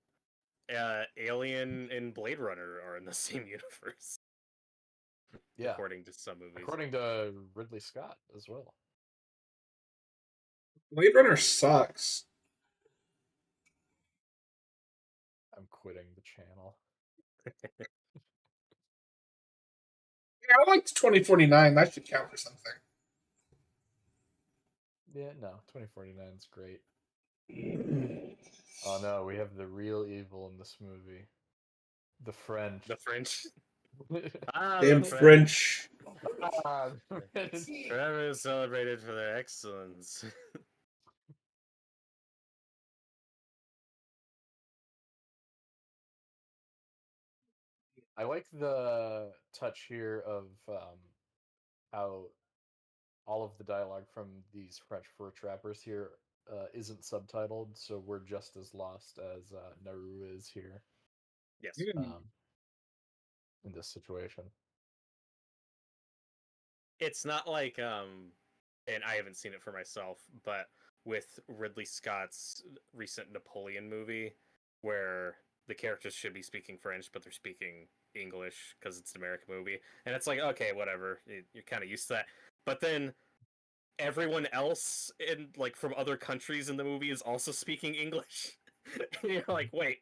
Alien and Blade Runner are in the same universe. Yeah. According to some movies. According to Ridley Scott as well. Blade Runner sucks. I'm quitting the channel. Yeah, I liked 2049. That should count for something. Yeah, no, 2049 is great. Oh no, we have the real evil in this movie. The French. The French. Ah, Damn the French. French. Ah, Forever is celebrated for their excellence. I like the touch here of how all of the dialogue from these French fur trappers here isn't subtitled, so we're just as lost as Naru is here Yes. in this situation. It's not like and I haven't seen it for myself, but with Ridley Scott's recent Napoleon movie where the characters should be speaking French but they're speaking English because it's an American movie, and it's like, okay, whatever, you're kind of used to that. But then everyone else in, like, from other countries in the movie is also speaking English. And you're like, wait,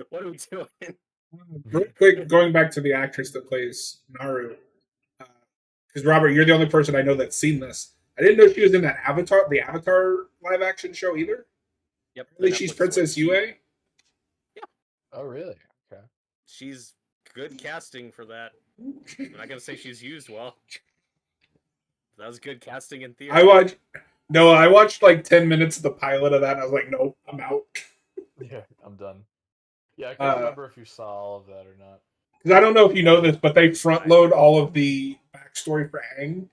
what are we doing? Real quick, going back to the actress that plays Naru, because Robert, you're the only person I know that's seen this. I didn't know she was in that the Avatar live action show either. Yep, At the least she's Netflix Princess one. Yue. Yeah, Oh, really? Okay. she's good casting for that. I'm not gonna say she's used well. That was good casting in I theory. watched. No, I watched like 10 minutes of the pilot of that, and I was like, nope, I'm out. Yeah, I'm done. Yeah, I couldn't Because remember if you saw all of that or not. I don't know if you know this, but they front load all of the backstory for Aang,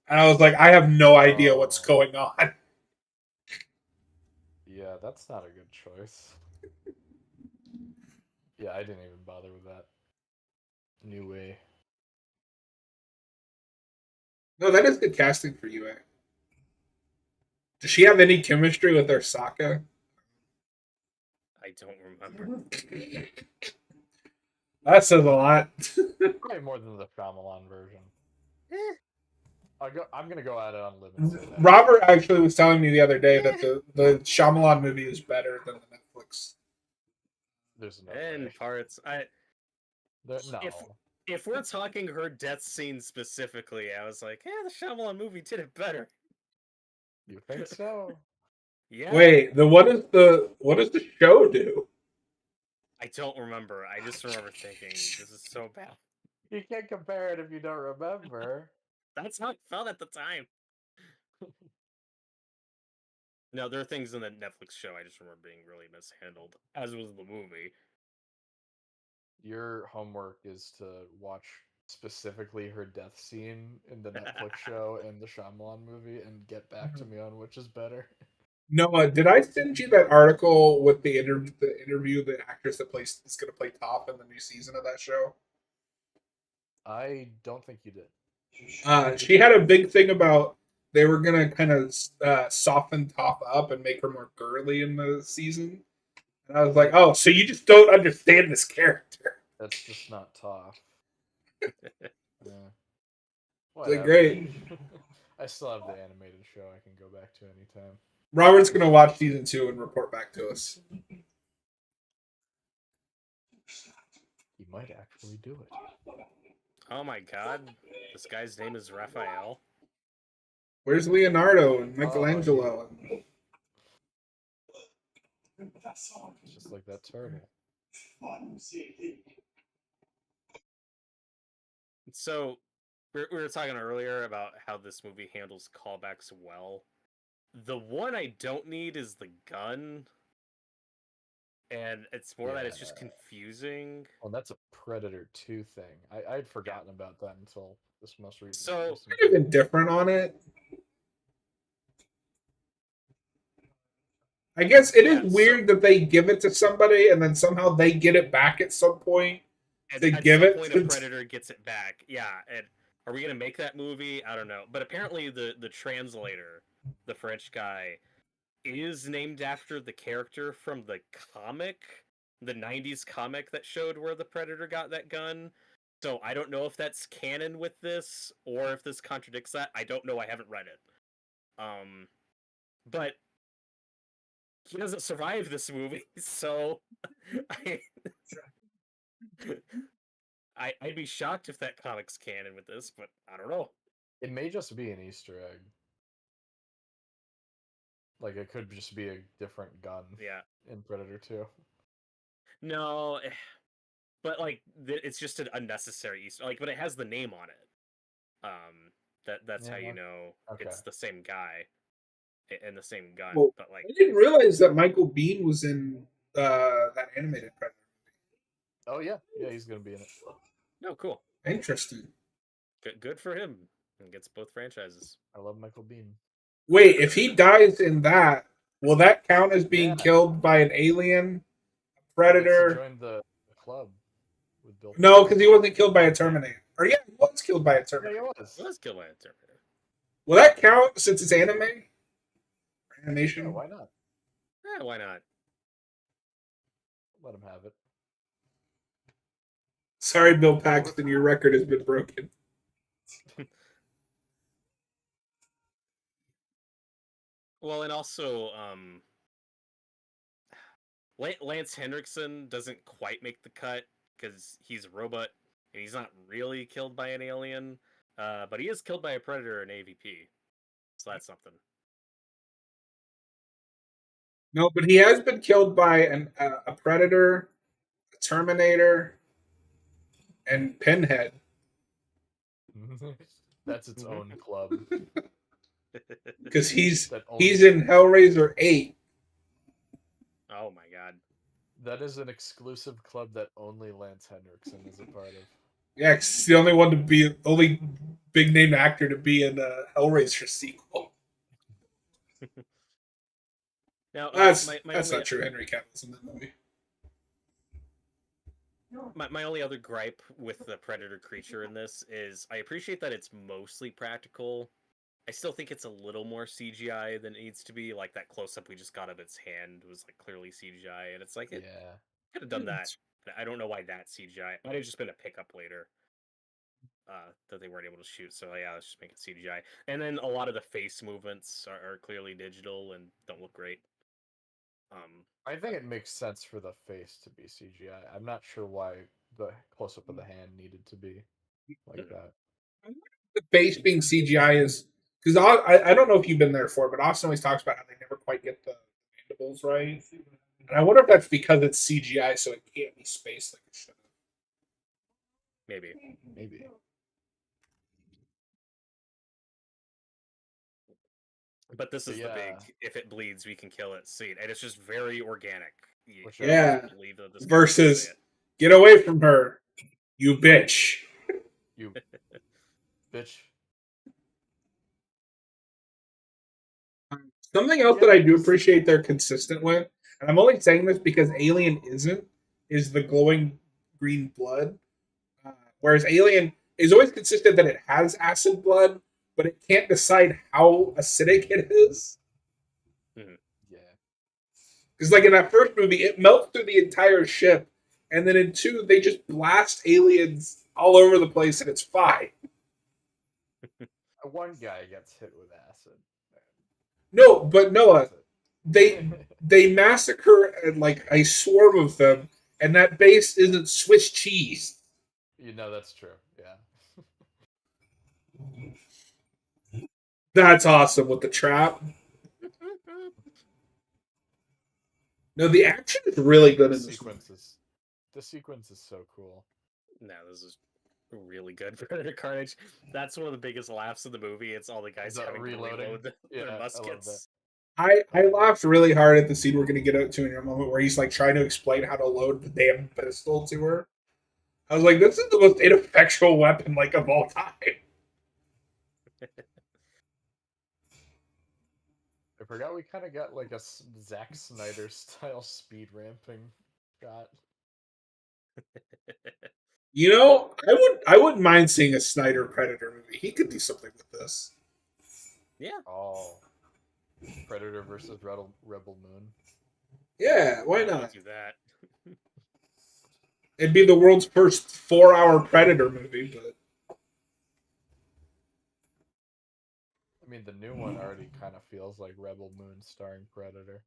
and I was like, I have no idea what's Oh. going on. Yeah, that's not a good choice. Yeah, I didn't even bother with that. New way. No, that is good casting for Yue. Does she have any chemistry with her Sokka? I don't remember. That says a lot. Probably more than the Shyamalan version. Eh, I'm gonna go at it on limb and say that. Robert actually was telling me the other day that the Shyamalan movie is better than the Netflix. There's no in way. parts, No. if we're talking her death scene specifically, I was like, yeah, the Shyamalan movie did it better. You think so? Yeah, Wait, what does the show do? I don't remember. I just remember thinking this is so bad. You can't compare it if you don't remember. That's how it felt at the time. No, there are things in the Netflix show I just remember being really mishandled, as was the movie. Your homework is to watch specifically her death scene in the Netflix show and the Shyamalan movie and get back to me on which is better. Noah, did I send you that article with the interview the actress that plays is going to play Toph in the new season of that show? I don't think you did. She had a big thing about they were going to kind of soften Toph up and make her more girly in the season. And I was like, oh, so you just don't understand this character. That's just not tough. Yeah. Like, Whatever. great. I still have the animated show I can go back to anytime. Robert's going to watch season 2 and report back to us. He might actually do it. Oh my god, this guy's name is Raphael. Where's Leonardo and Oh, Michelangelo? It's just like that turtle. So, we were talking earlier about how this movie handles callbacks well. The one I don't need is the gun, and it's more that it's just confusing. Well, that's a Predator 2 thing. I had forgotten about that until this most recent. So, Kind of indifferent on it. I guess it is weird that they give it to somebody and then somehow they get it back at some point. At They some give it point, to- a Predator gets it back. Yeah, and are we gonna make that movie? I don't know. But apparently, the translator, the French guy, is named after the character from the comic, the '90s comic that showed where the Predator got that gun. So I don't know if that's canon with this or if this contradicts that. I don't know. I haven't read it. But he doesn't survive this movie, so I, I'd be shocked if that comic's canon with this, but I don't know. It may just be an Easter egg. Like, it could just be a different gun Yeah. in Predator 2. No, but like it's just an unnecessary Easter. Like, but it has the name on it. That's Yeah, how you know okay. it's the same guy and the same gun. Well, But like, I didn't realize that Michael Biehn was in that animated Predator. Oh yeah, yeah, he's gonna be in it. no, cool, Interesting. good for him. And gets both franchises. I love Michael Biehn. Wait, if he dies in that, will that count as being Yeah. killed by an alien, He gets to predator? join the club with Bill. No, Paxton. because he wasn't killed by a Terminator. Or yeah, he was killed by a Yeah, Terminator. he was. He was killed by a Terminator. Will that count since it's anime? Animation? Yeah, why not? Yeah, why not? Let him have it. Sorry, Bill Paxton, your record has been broken. Well, and also, Lance Henriksen doesn't quite make the cut because he's a robot and he's not really killed by an alien, but he is killed by a predator in AVP, so that's something. No, but he has been killed by a predator, a Terminator, and Pinhead. That's its own club. Because he's That only in Hellraiser 8. Oh my god. that is an exclusive club that only Lance Henriksen is a part of. Yeah, 'cause he's the only one to be only big name actor to be in a Hellraiser sequel. Now, That's my that's only not true. Henry Cavill's in that movie. my only other gripe with the predator creature in this is I appreciate that it's mostly practical. I still think it's a little more CGI than it needs to be. Like that close up we just got of its hand was like clearly CGI, and it's like it Yeah. could have done that. I don't know why that CGI. It might have just been a pickup later that they weren't able to shoot. So yeah, let's just make it CGI. And then a lot of the face movements are clearly digital and don't look great. I think it makes sense for the face to be CGI. I'm not sure why the close up of the hand needed to be like that. The face being CGI is because I don't know if you've been there before, but Austin always talks about how they never quite get the mandibles right. And I wonder if that's because it's CGI, so it can't be spaced like it should have. Maybe. But this is the big if it bleeds, we can kill it scene. And it's just very organic. Yeah. Believe that this Versus get away from her, you bitch. You bitch. Something else that I do appreciate they're consistent with, and I'm only saying this because Alien isn't, is the glowing green blood. Whereas Alien is always consistent that it has acid blood, but it can't decide how acidic it is. Mm-hmm. Yeah. Because, like in that first movie, it melts through the entire ship, and then in 2, they just blast aliens all over the place, and it's fine. One guy gets hit with acid. No, but Noah, they massacre like a swarm of them, and that base isn't Swiss cheese. You know that's true. Yeah. That's awesome with the trap. No, the action is really good in this sequences. The sequence is so cool. No, this is really good. Predator Carnage. That's one of the biggest laughs in the movie. It's all the guys having to reload their muskets. I laughed really hard at the scene we're going to get out to in a moment where he's like trying to explain how to load the damn pistol to her. I was like, this is the most ineffectual weapon like of all time. I forgot we kind of got like a Zack Snyder style speed ramping shot. You know, I wouldn't mind seeing a Snyder Predator movie. He could do something with this. Yeah. Oh. Predator versus Rebel Moon. Yeah, why not? Do that. It'd be the world's first 4-hour Predator movie, but I mean, the new one already kind of feels like Rebel Moon starring Predator.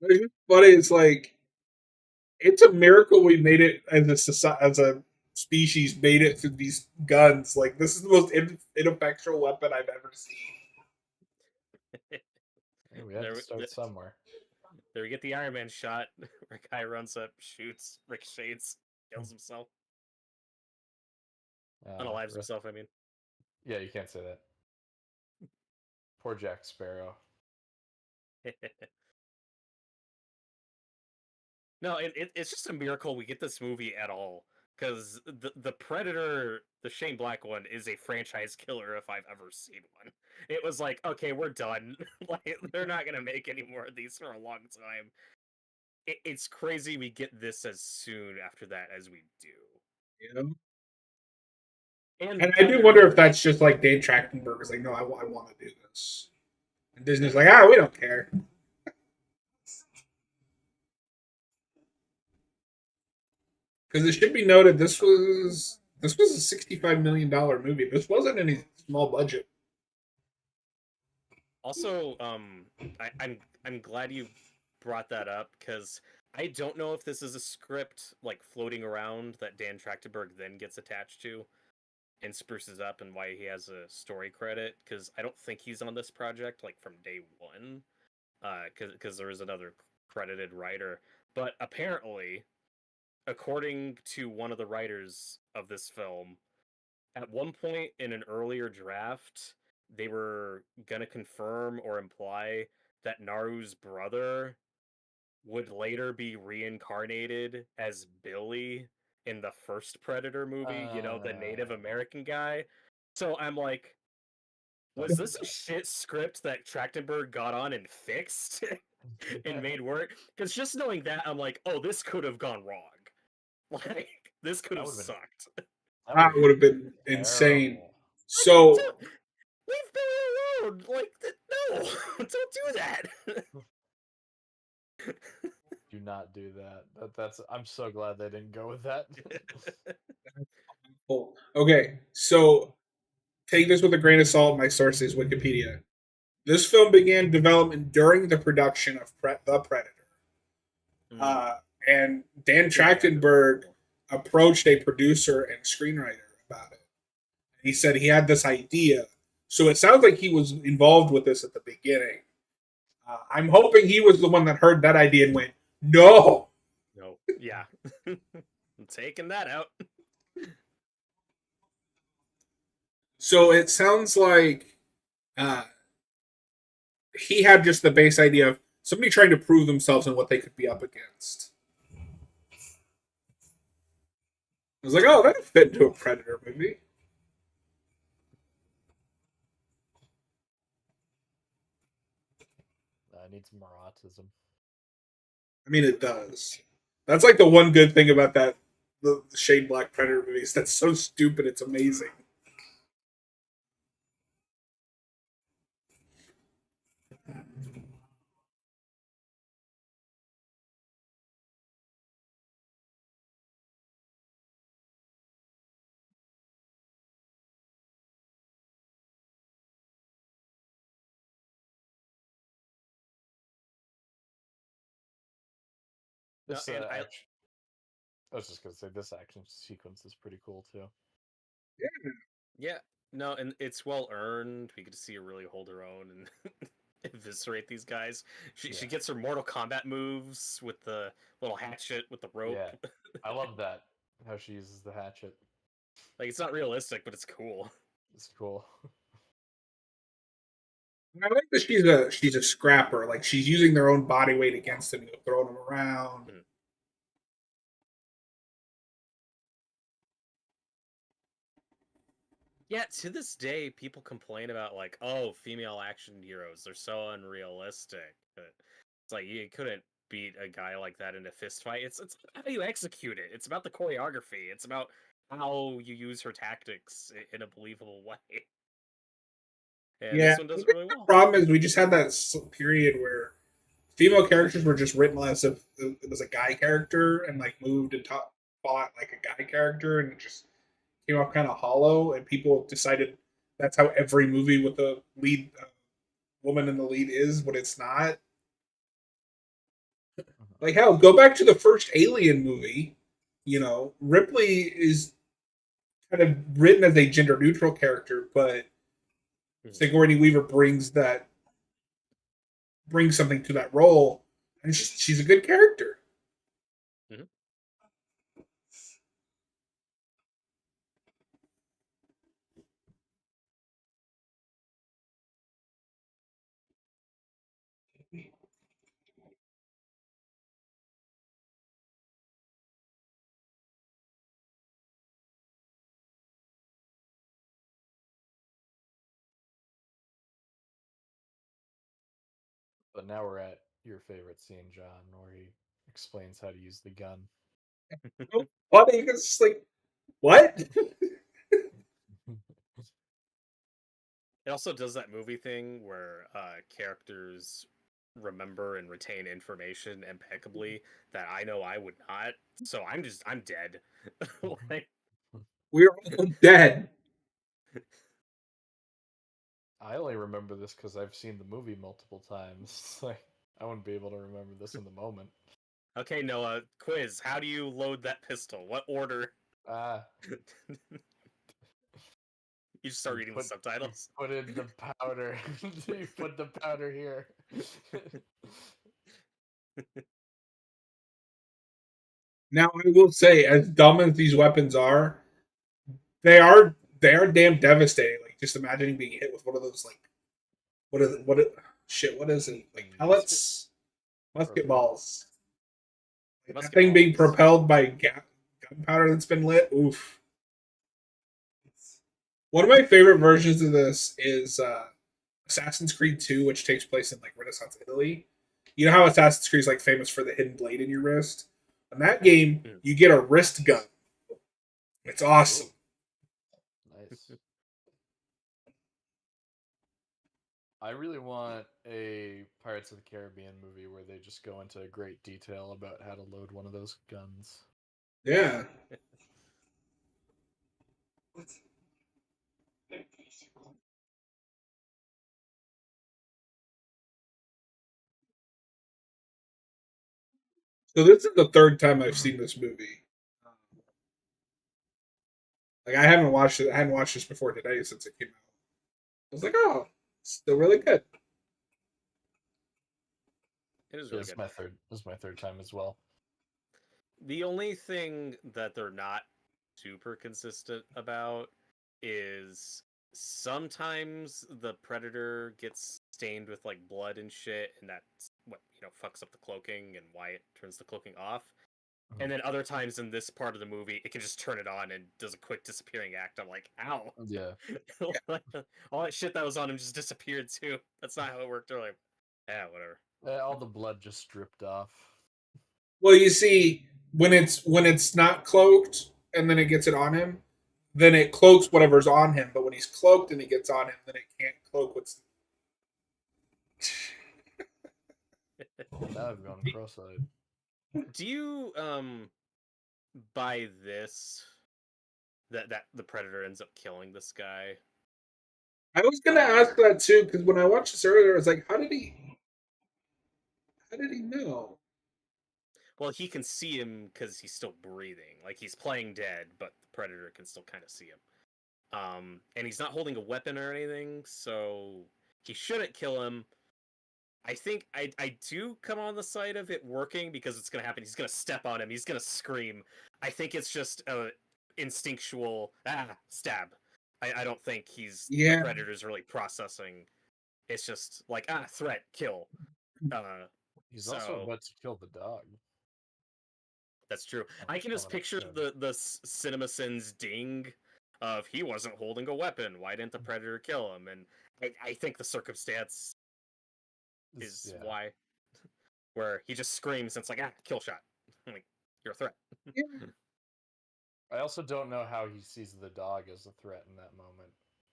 it's funny. It's like it's a miracle we made it as a species made it through these guns. Like, this is the most ineffectual weapon I've ever seen. Hey, we had to start somewhere. There we get the Iron Man shot. Where a guy runs up, shoots, ricochets, kills himself, unalives himself. I mean, yeah, you can't say that. Poor Jack Sparrow. No, it's just a miracle we get this movie at all. Because the Predator, the Shane Black one, is a franchise killer if I've ever seen one. It was like, okay, we're done. Like, they're not gonna make any more of these for a long time. It's crazy we get this as soon after that as we do. You know? And I do wonder if that's just like Dave Trachtenberg is like, no, I want to do this. And Disney's like, we don't care. Because it should be noted, this was a $65 million movie. This wasn't any small budget. Also, I'm glad you brought that up because I don't know if this is a script like floating around that Dan Trachtenberg then gets attached to and spruces up, and why he has a story credit, because I don't think he's on this project like from day one, because there is another credited writer. But apparently, according to one of the writers of this film, at one point in an earlier draft, they were gonna confirm or imply that Naru's brother would later be reincarnated as Billy in the first Predator movie, the Native American guy. So I'm like, was this a shit script that Trachtenberg got on and fixed and made work? Because just knowing that, I'm like, oh, this could have gone wrong. Like, this could have sucked. That would have been insane. So leave Billy alone. Like, no, don't do that. Do not do that. That's. I'm so glad they didn't go with that. Okay, so take this with a grain of salt. My source is Wikipedia. This film began development during the production of The Predator. And Dan Trachtenberg approached a producer and screenwriter about it. He said he had this idea. So it sounds like he was involved with this at the beginning. I'm hoping he was the one that heard that idea and went, no. No, yeah. I'm taking that out. So it sounds like he had just the base idea of somebody trying to prove themselves and what they could be up against. I was like, oh, that'd fit into a Predator movie. I need some more autism. I mean, it does. That's like the one good thing about the Shane Black Predator movies. That's so stupid, it's amazing. This I was just gonna say this action sequence is pretty cool too. Yeah, no, and it's well earned. We get to see her really hold her own and eviscerate these guys. She gets her Mortal Kombat moves with the little hatchet with the rope. Yeah, I love that how she uses the hatchet. Like, it's not realistic, but it's cool. It's cool. I like that she's a scrapper. Like, she's using their own body weight against them, throwing them around. Mm-hmm. Yeah, to this day, people complain about, like, oh, female action heroes, they're so unrealistic. But it's like, you couldn't beat a guy like that in a fist fight. It's how you execute it. It's about the choreography. It's about how you use her tactics in a believable way. And this one does it really well. The problem is we just had that period where female characters were just written as if it was a guy character and like moved and fought like a guy character, and it just came off kind of hollow. And people decided that's how every movie with a lead woman in the lead is, but it's not. Like, hell, go back to the first Alien movie. Ripley is kind of written as a gender neutral character, but Sigourney Weaver brings something to that role, and she's a good character. Mhm. But now we're at your favorite scene, John, where he explains how to use the gun. Funny because it's like, what? It also does that movie thing where characters remember and retain information impeccably that I know I would not. So I'm dead. Like, We're all dead. I only remember this because I've seen the movie multiple times. Like, I wouldn't be able to remember this in the moment. okay, Noah, quiz. How do you load that pistol? What order? Ah, You just start reading the you subtitles. put in the powder. You put the powder here. Now I will say, as dumb as these weapons are, they are damn devastating. Like just imagining being hit with one of those like what is it? Like Musket pellets? Musket or balls. Like that Musket thing being balls. propelled by gunpowder that's been lit. Oof. One of my favorite versions of this is Assassin's Creed 2, which takes place in like Renaissance Italy. You know how Assassin's Creed is like famous for the hidden blade in your wrist? In that game, Mm. you get a wrist gun. It's awesome. nice. I really want a Pirates of the Caribbean movie where they just go into great detail about how to load one of those guns. Yeah. So this is the third time I've seen this movie. Like I haven't watched it. I hadn't watched this before today since it came out. I was like, oh, it's still really good. It is Yeah, really good. This is my third time as well. The only thing that they're not super consistent about is sometimes the predator gets stained with like blood and shit, and that's what fucks up the cloaking and why it turns the cloaking off. And then other times in this part of the movie, it can just turn it on and does a quick disappearing act. I'm like, ow! Yeah. All that shit that was on him just disappeared too. That's not how it worked earlier. Yeah, whatever. All the blood just dripped off. Well, you see, when it's not cloaked and then it gets it on him, then it cloaks whatever's on him. But when he's cloaked and it gets on him, then it can't cloak what's. Now I've gone cross-eyed. Do you buy this that the predator ends up killing this guy? I was gonna ask that too because when I watched this earlier, I was like, How did he know? Well, he can see him because he's still breathing. Like he's playing dead, but the predator can still kind of see him. And he's not holding a weapon or anything, so he shouldn't kill him. I think I do come on the side of it working because it's gonna happen. He's gonna step on him. He's gonna scream. I think it's just a instinctual stab. I don't think the Yeah, predator's really processing. It's just like threat, kill. Uh, He's also so about to kill the dog. that's true. Oh, I can just coming up picture soon. the CinemaSins ding of he wasn't holding a weapon. Why didn't the predator kill him? And I think the circumstance is Yeah. why, where he just screams and it's like kill shot. I'm like, you're a threat. yeah. I also don't know how he sees the dog as a threat in that moment,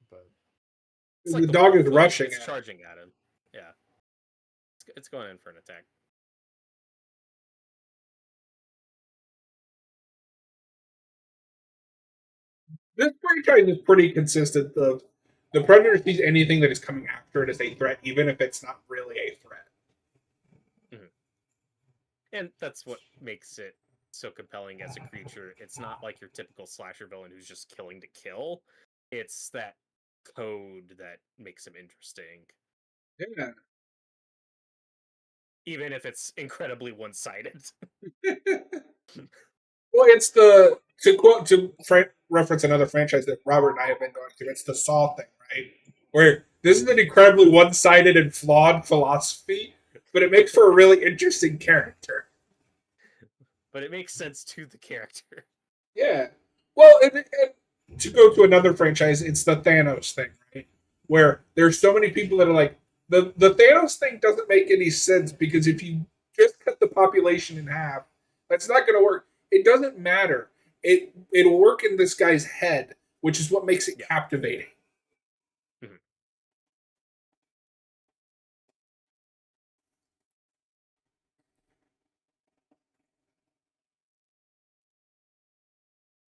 but It's like The the dog wolf, is like rushing it's at him. charging at him. Yeah, it's going in for an attack. This franchise is pretty consistent. The predator sees anything that is coming after it as a threat, even if it's not really a threat. Hmm. And that's what makes it so compelling as a creature. It's not like your typical slasher villain who's just killing to kill. It's that code that makes him interesting, Yeah. even if it's incredibly one-sided. Well, it's the reference another franchise that Robert and I have been going to. It's the Saw thing, right? Where this is an incredibly one-sided and flawed philosophy, but it makes for a really interesting character. But it makes sense to the character. Yeah. Well, and to go to another franchise, it's the Thanos thing, right? Where there's so many people that are like, the Thanos thing doesn't make any sense because if you just cut the population in half, that's not going to work. It doesn't matter. It'll work in this guy's head, which is what makes it captivating. Mhm.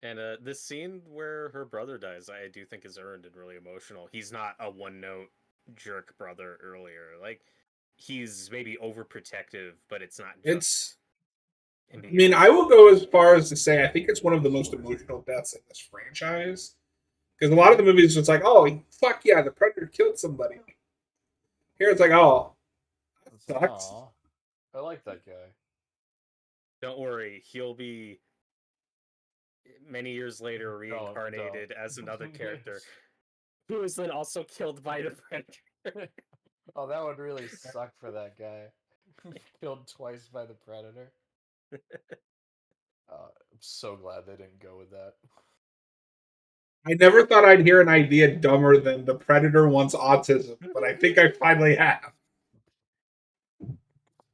And this scene where her brother dies, I do think is earned and really emotional. He's not a one-note jerk brother earlier. Like, he's maybe overprotective, but it's not just It's. him I being mean, I will go as far as to say I think it's one of the most emotional deaths in this franchise. Because a lot of the movies, it's like, oh, fuck yeah, the Predator killed somebody. Here it's like, oh, that It's like, sucks. aw, I like that guy. Don't worry, he'll be many years later reincarnated as another character who is then also killed by the Predator. Oh, that would really suck for that guy. Killed twice by the Predator. I'm so glad they didn't go with that. I never thought I'd hear an idea dumber than the Predator wants autism, but I think I finally have.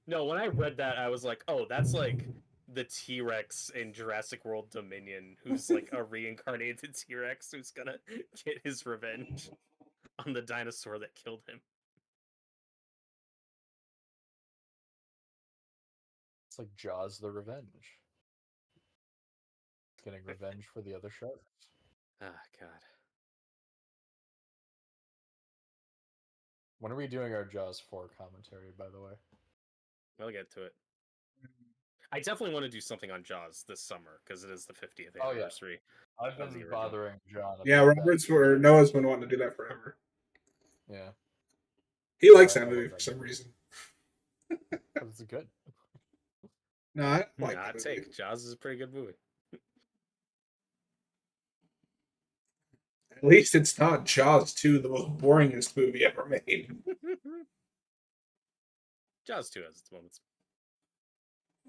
No, when I read that, I was like, oh, that's like the T-Rex in Jurassic World Dominion, who's like a reincarnated T-Rex who's gonna get his revenge on the dinosaur that killed him. It's like Jaws the Revenge. Getting revenge for the other sharks. Ah, God. When are we doing our Jaws 4 commentary, by the way? I'll get to it. I definitely want to do something on Jaws this summer because it is the 50th Oh, yeah. anniversary. I've of the been original. bothering John about Yeah, Robert's or Noah's been wanting to do that forever. Yeah. He likes I that movie love for that some movie. reason. But it's good. No, I like Hot that movie. take. Jaws is a pretty good movie. At least it's not Jaws 2, the most boringest movie ever made. Jaws 2 has its moments.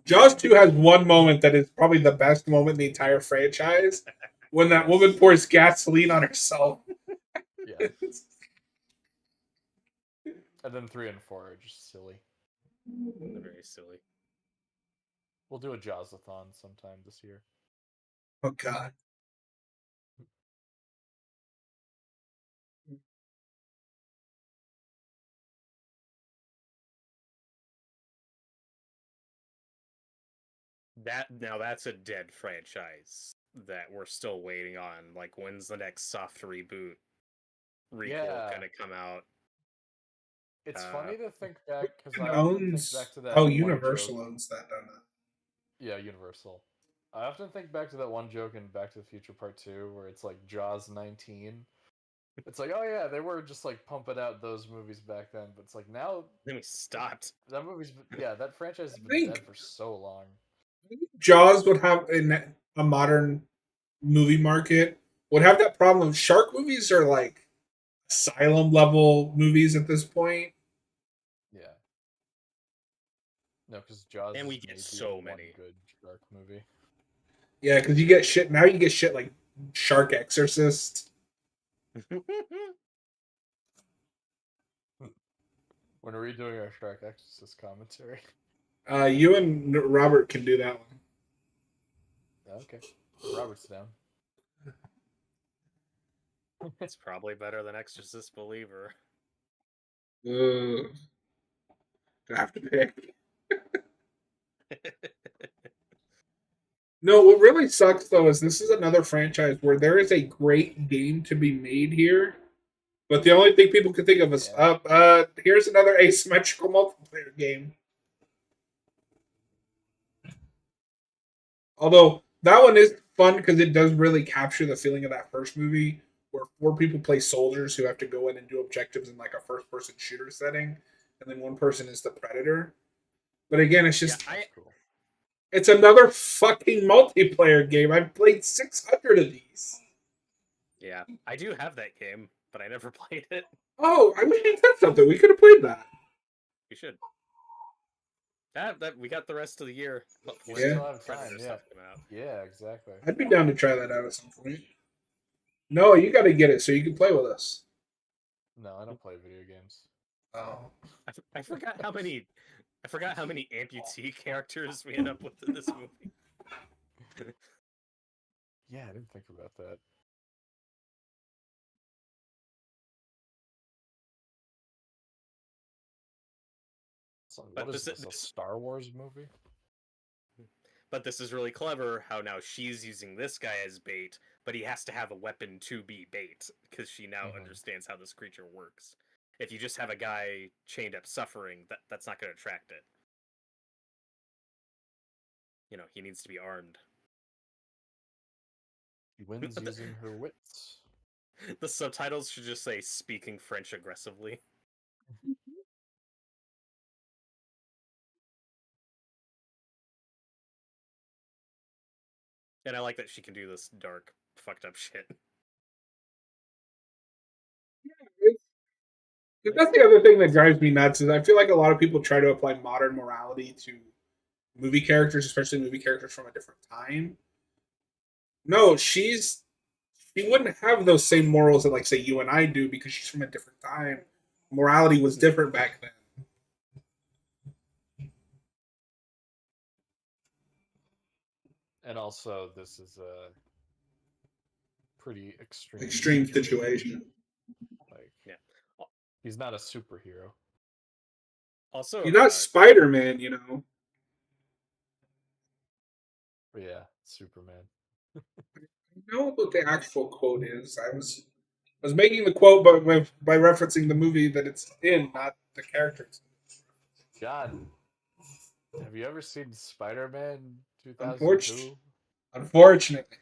Jaws 2 has one moment that is probably the best moment in the entire franchise when that woman pours gasoline on herself. Yeah. And then 3 and 4 are just silly. They're very silly. We'll do a Jaws-a-thon sometime this year. Oh, God. That's a dead franchise that we're still waiting on. Like, when's the next soft requel gonna come out? It's funny to think back because I It often think back owns. to that Oh, one Universal joke. owns that, doesn't it? Yeah, Universal. I often think back to that one joke in Back to the Future Part 2 where it's like Jaws 19. It's like, oh yeah, they were just like pumping out those movies back then, but it's like now Then we stopped. that that franchise has I been dead think for so long. Jaws would have in a modern movie market would have that problem. Shark movies are like asylum level movies at this point. Yeah. No, because Jaws And we is get maybe so the one many. good shark movie. Yeah, because you get shit now. You get shit like Shark Exorcist. When are we doing our Shark Exorcist commentary? You and Robert can do that Okay. Robert's down. It's probably better than Exorcist Believer. one. Do I have to pick? No, what really sucks though is this is another franchise where there is a great game to be made here, but the only thing people can think of is, here's another asymmetrical multiplayer game. Although that one is fun because it does really capture the feeling of that first movie where four people play soldiers who have to go in and do objectives in like a first person shooter setting, and then one person is the predator. But again, it's Yeah, just That's cool. it's another fucking multiplayer game. I've played 600 of these. I do have that game, but I never played it. Oh, I wish you said something. We could have played that. We should. That we got the rest of the year. We Yeah. still have Predator time. Yeah. stuff come out. Yeah. Exactly. I'd be down to try that out at some point. No, you got to get it so you can play with us. No, I don't play video games. Oh. I forgot how many. I forgot how many amputee characters we end up with in this movie. Yeah, I didn't think about that. So, But what is this, this? A this Star Wars movie? but this is really clever. How now she's using this guy as bait, but he has to have a weapon to be bait because she now understands how this creature works. If you just have a guy chained up suffering, that's not going to attract it. You know, he needs to be armed. She wins using her wits. The subtitles should just say "speaking French aggressively." And I like that she can do this dark, fucked up shit. That's the other thing that drives me nuts is I feel like a lot of people try to apply modern morality to movie characters, especially movie characters from a different time. No, she wouldn't have those same morals that like say you and I do because she's from a different time. Morality was different back then. And also, this is a pretty extreme Extreme situation. Like, Yeah. he's not a superhero. Also, You're not Spider Man, you know. But yeah, Superman. I know what the actual quote is. I was making the quote by referencing the movie that it's in, not the characters. John, have you ever seen Spider-Man Unfortunately, 2002? unfortunately,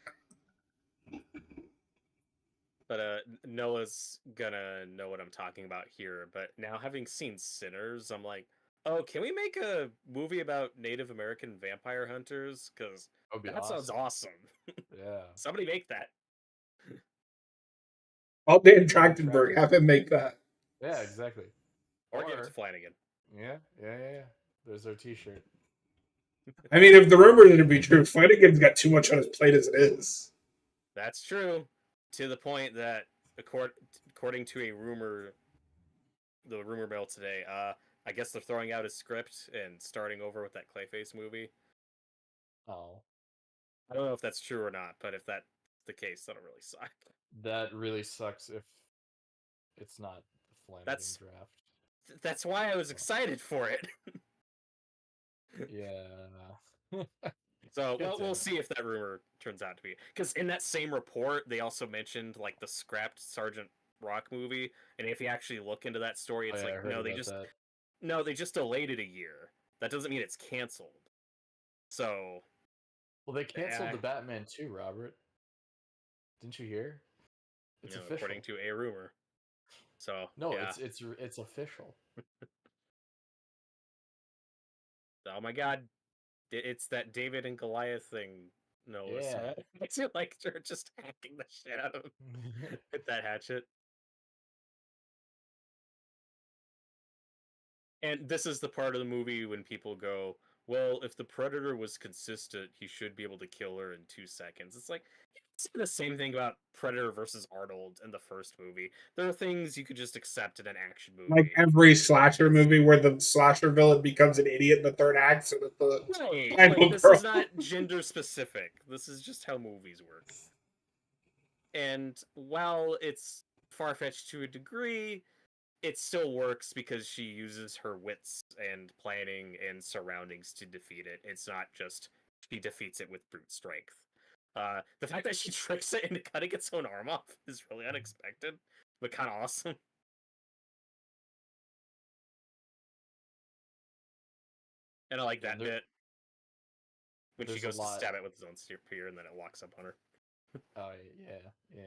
but Noah's gonna know what I'm talking about here. But now, having seen Sinners, I'm like, oh, can we make a movie about Native American vampire hunters? Because That would be that sounds awesome. Yeah. Somebody make that. I'll Dan Yeah, Trachtenberg have him make that. Yeah, exactly. Or give it to Flanagan. Yeah. There's our T-shirt. I mean, if the rumor to be true, Flanagan's got too much on his plate as it is. That's true. To the point that, according to a rumor, the rumor mill today, I guess they're throwing out his script and starting over with that Clayface movie. Oh, I don't know if that's true or not, but if that's the case, that'll really suck. that really sucks if it's not the Flanagan draft. That's why I was excited for it. Yeah. So, Good well, we'll damn. see if that rumor turns out to be. Because in that same report, they also mentioned like the scrapped Sergeant Rock movie, and if you actually look into that story, it's I like heard about that. no, they just delayed it a year. That doesn't mean it's canceled. So, Well, they canceled uh, the Batman too, Robert. Didn't you hear? It's you know, official. according to a rumor. So, No, yeah. it's official. Oh my God, it's that David and Goliath thing. No, Yeah. it's like they're just hacking the shit out of him with that hatchet. And this is the part of the movie when people go, well, if the Predator was consistent, he should be able to kill her in 2 seconds. It's like, it's the same thing about Predator versus Arnold in the first movie. There are things you could just accept in an action movie. Like every slasher movie where the slasher villain becomes an idiot in the third act so that the Right. final Like, this girl. is not gender specific. This is just how movies work. And while it's far fetched to a degree, it still works because she uses her wits and planning and surroundings to defeat it. It's not just she defeats it with brute strength. The fact that she tricks it into cutting its own arm off is really unexpected, but kind of awesome. And I like that bit. when she There's a goes to lot. stab it with its own spear, and then it walks up on her. Oh yeah.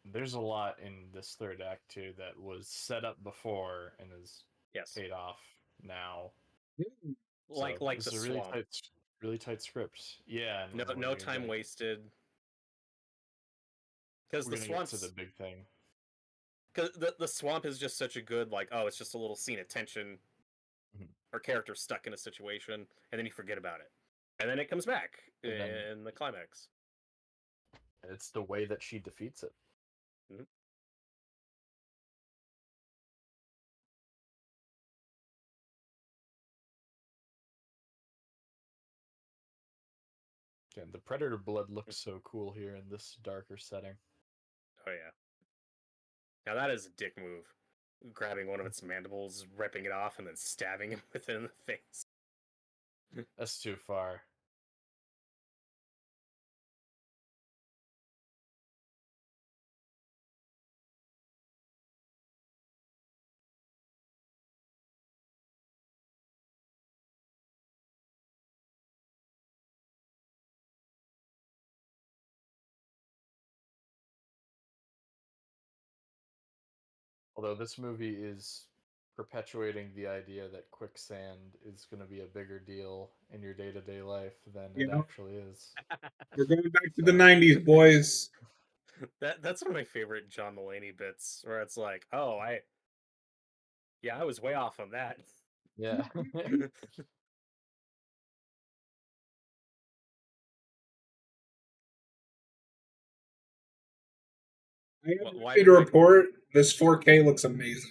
There's a lot in this third act too that was set up before and is Yes, paid off now. like So like this the is a swamp. really tight script. Yeah, and No, we're no gonna time get wasted. Because we're the gonna get to the swamp's big thing. because the swamp is just such a good like, oh, it's just a little scene of tension Mhm. or character stuck in a situation, and then you forget about it, and then it comes back And then in the climax. it's the way that she defeats it. Mhm. And the predator blood looks so cool here in this darker setting. Oh yeah. Now that is a dick move. Grabbing one of its mandibles, ripping it off, and then stabbing him with it in the face. That's too far. Although this movie is perpetuating the idea that quicksand is going to be a bigger deal in your day-to-day life than You it know, actually is. we're going back to the So, '90s, boys. That's one of my favorite John Mulaney bits, where it's like, oh, I was way off on that. yeah. I am Why happy to did I? report this 4K looks amazing.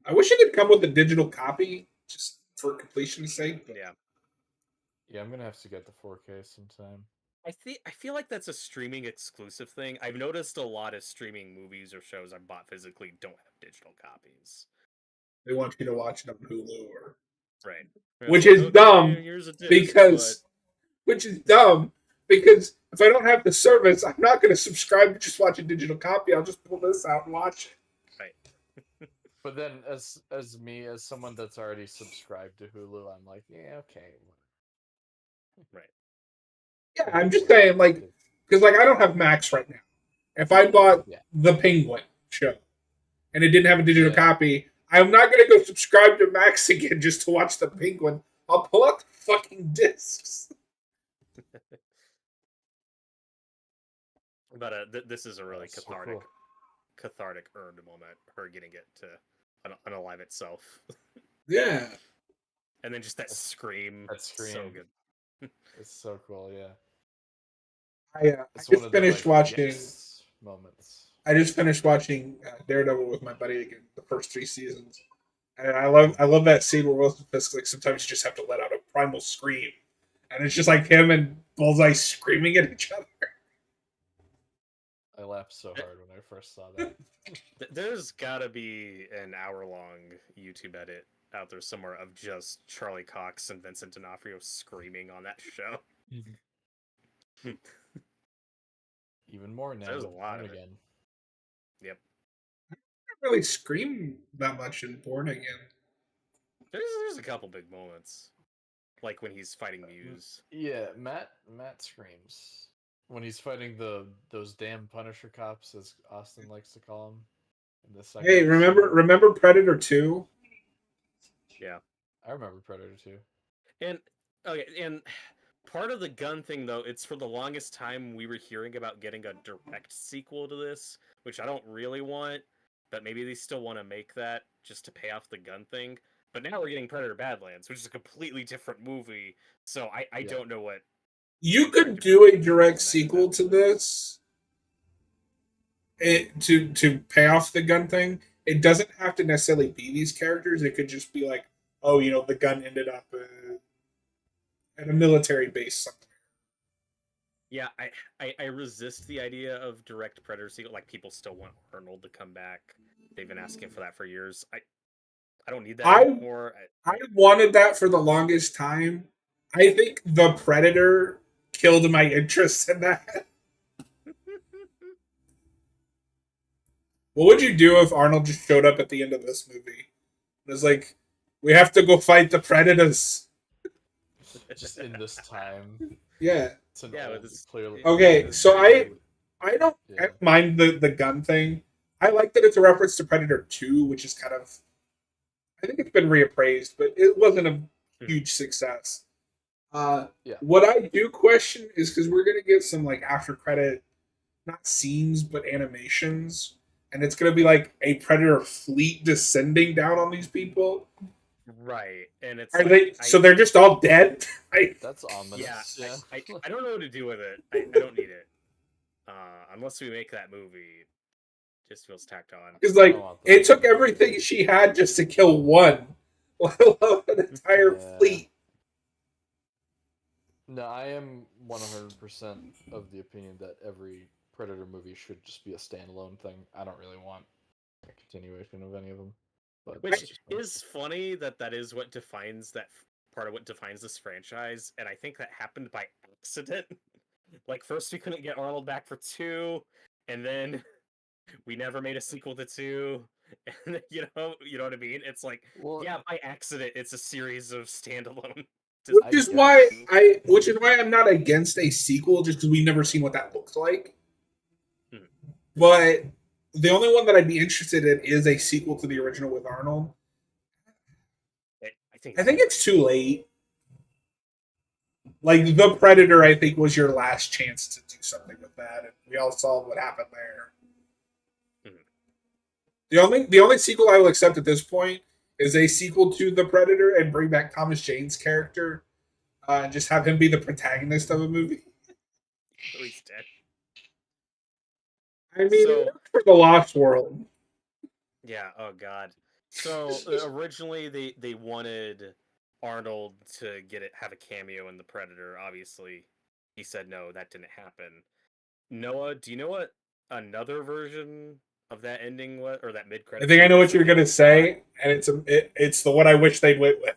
I wish it had come with a digital copy, just for completion's sake. But Yeah, Yeah, I'm going to have to get the 4K sometime. I feel like that's a streaming exclusive thing. I've noticed a lot of streaming movies or shows I bought physically don't have digital copies. they want you to watch it on Hulu, or Right. And it's which like, is okay, dumb here's a disc, but because which is dumb because if I don't have the service, I'm not going to subscribe to just watch a digital copy. I'll just pull this out and watch it. right. But then as someone that's already subscribed to Hulu, I'm like, yeah, okay. Right. Yeah, It I'm is just what it saying, like, is. because like I don't have Max right now. If I bought Yeah. the Penguin show and it didn't have a digital Yeah. copy, I'm not going to go subscribe to Max again just to watch the Penguin. I'll pull out the fucking discs. But this is a really So cool. cathartic earned moment. Her getting it to unalive itself, Yeah. and then just that That's- scream. That So scream. good. It's so cool, yeah. I It's one just of the finished like watching. yes moments. I just finished watching Daredevil with my buddy again. The first 3 seasons, and I love that scene where Wilson Fisk, like, sometimes you just have to let out a primal scream, and it's just like him and Bullseye screaming at each other. I laughed so hard when I first saw that. There's gotta be an hour-long YouTube edit out there somewhere of just Charlie Cox and Vincent D'Onofrio screaming on that show. Even more now. There's a with lot Born of it. Again. Yep. I don't really scream that much in Born Again. There's a couple big moments, like when he's fighting Muse. Yeah, Matt screams when he's fighting those damn Punisher cops, as Austin likes to call them. In the second Hey, episode. remember Predator 2? Yeah. I remember Predator 2. And okay, and part of the gun thing though, it's for the longest time we were hearing about getting a direct sequel to this, which I don't really want, but maybe they still want to make that just to pay off the gun thing. But now we're getting Predator Badlands, which is a completely different movie. So I Yeah. don't know what You trying could to do a bring direct back sequel that. to this. To pay off the gun thing. It doesn't have to necessarily be these characters. It could just be like, oh, the gun ended up at a military base somewhere. Yeah, I resist the idea of direct Predator sequel. Like, people still want Arnold to come back. They've been asking for that for years. I don't need that I anymore. I wanted that for the longest time. I think the Predator killed my interest in that. What would you do if Arnold just showed up at the end of this movie? It was like, we have to go fight the Predators. just in this time. Yeah. It's an Yeah, with old, this- clearly. Okay, so I don't Yeah. mind the gun thing. I like that it's a reference to Predator 2, which is kind of, I think it's been reappraised, but it wasn't a huge success. Yeah. What I do question is because we're gonna get some like after credit, not scenes but animations, and it's gonna be like a Predator fleet descending down on these people. Right, and it's Are like they? So they're just all dead? That's ominous. yeah, Yeah. I don't know what to do with it. I don't need it. Unless we make that movie, just feels tacked on. Because I don't like want it that. took everything she had just to kill one, let alone an entire Yeah. fleet. No, I am 100% of the opinion that every Predator movie should just be a standalone thing. I don't really want a continuation of any of them. But Which that's just me. is funny that is what defines part of what defines this franchise, and I think that happened by accident. Like first we couldn't get Arnold back for 2, and then we never made a sequel to 2. And you know what I mean? It's like Well, yeah, by accident it's a series of standalone. I Which is guess. why I'm not against a sequel, just because we've never seen what that looks like. Hmm. But the only one that I'd be interested in is a sequel to the original with Arnold. I think it's too late. Like the Predator, I think was your last chance to do something with that, and we all saw what happened there. The only sequel I will accept at this point is a sequel to the Predator and bring back Thomas Jane's character and just have him be the protagonist of a movie. So he's dead. I mean, So- it worked for the Lost World. Yeah, oh god. So originally they wanted Arnold to have a cameo in the Predator. Obviously, he said no, that didn't happen. Noah, do you know what another version of that ending was, or that mid I credit? think I know what you're gonna say, and it's the one I wish they'd went with.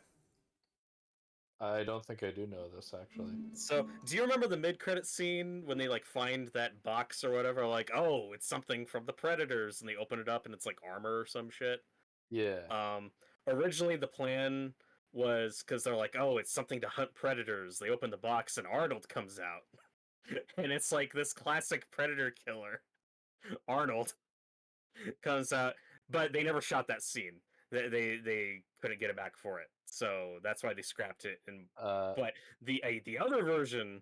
I don't think I do know this actually. So, do you remember the mid credit scene when they like find that box or whatever? Like, oh, it's something from the Predators, and they open it up and it's like armor or some shit. Yeah. Originally the plan was because they're like, oh, it's something to hunt predators. They open the box and Arnold comes out, and it's like this classic predator killer. Arnold comes out, but they never shot that scene. They couldn't get it back for it, so that's why they scrapped it. And but the other version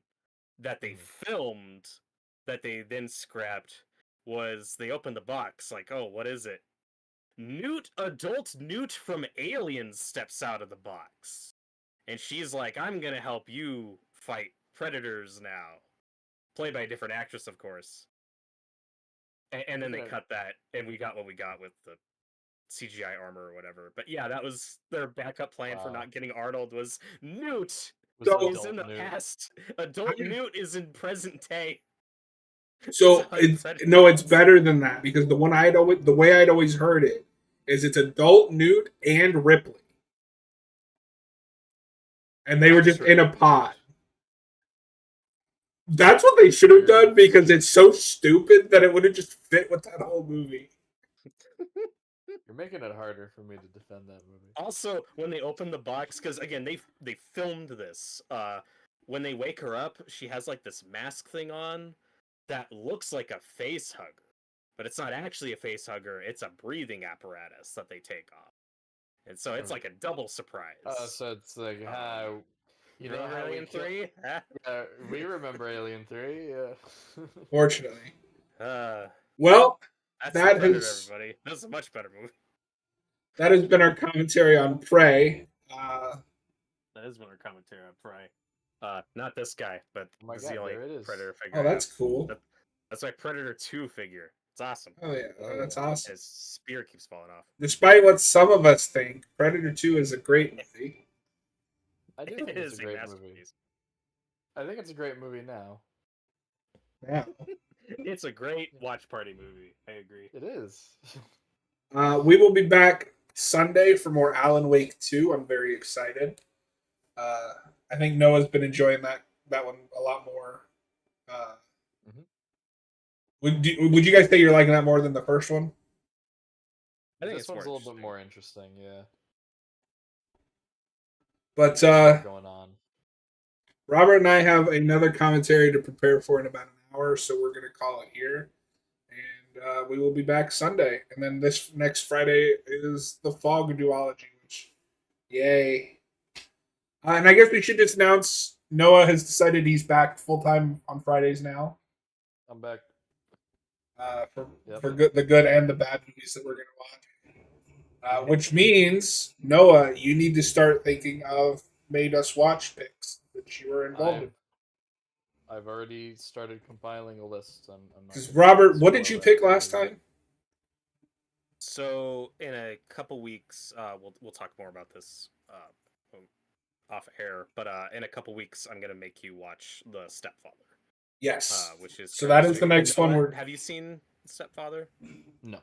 that they filmed that they then scrapped was they opened the box like, oh, what is it? Adult Newt from Aliens steps out of the box. And she's like, I'm gonna help you fight predators now. Played by a different actress, of course. And then they cut that, and we got what we got with the CGI armor or whatever. But yeah, that was their backup plan for not getting Arnold was Newt is in the past. Adult Newt is in present day. So it's better than that because the way I'd always heard it is it's adult Newt and Ripley, and they were just in a pod. That's what they should have done because it's so stupid that it would have just fit with that whole movie. You're making it harder for me to defend that movie. Also, when they open the box, because again they filmed this. When they wake her up, she has like this mask thing on that looks like a face hugger, but it's not actually a face hugger. It's a breathing apparatus that they take off, and so it's like a double surprise. So it's like you know how Alien 3? Yeah, we remember Alien 3. Yeah. Fortunately. Well, that's Predator, everybody. That's a much better movie. That has been our commentary on Prey. That has been our commentary on Prey. Not this guy, but this is the only Predator figure. Oh, that's cool. That's my Predator 2 figure. It's awesome. Oh yeah, that's awesome. His spear keeps falling off. Despite what some of us think, Predator 2 is a great movie. I do think it's a great movie. I think it's a great movie now. Yeah. It's a great watch party movie. I agree. It is. We will be back Sunday for more Alan Wake 2. I'm very excited. I think Noah's been enjoying that one a lot more. Would you guys say you're liking that more than the first one? I think this one's a little bit more interesting, yeah. But going on. Robert and I have another commentary to prepare for in about an hour, so we're going to call it here. And we will be back Sunday. And then this next Friday is the Fog duology, which, yay. And I guess we should just announce Noah has decided he's back full time on Fridays now. I'm back. For good, the good and the bad movies that we're going to watch. Which means, Noah, you need to start thinking of made us watch picks that you were involved in. I've already started compiling a list. Because Robert, what did you pick last time? So in a couple weeks, we'll talk more about this off air. But in a couple weeks, I'm gonna make you watch The Stepfather. Yes. Which is so that is the next one. Have you seen Stepfather? No.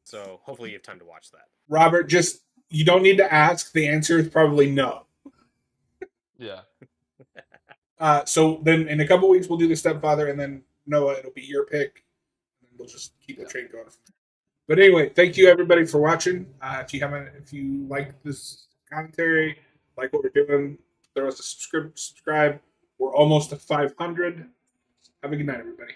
So hopefully you have time to watch that. Robert, just you don't need to ask. The answer is probably no. Yeah. So then in a couple weeks we'll do The Stepfather, and then Noah, it'll be your pick, and we'll just keep the train going. But anyway, thank you everybody for watching. If you like this commentary, like what we're doing, throw us a subscribe. We're almost to 500. Have a good night, everybody.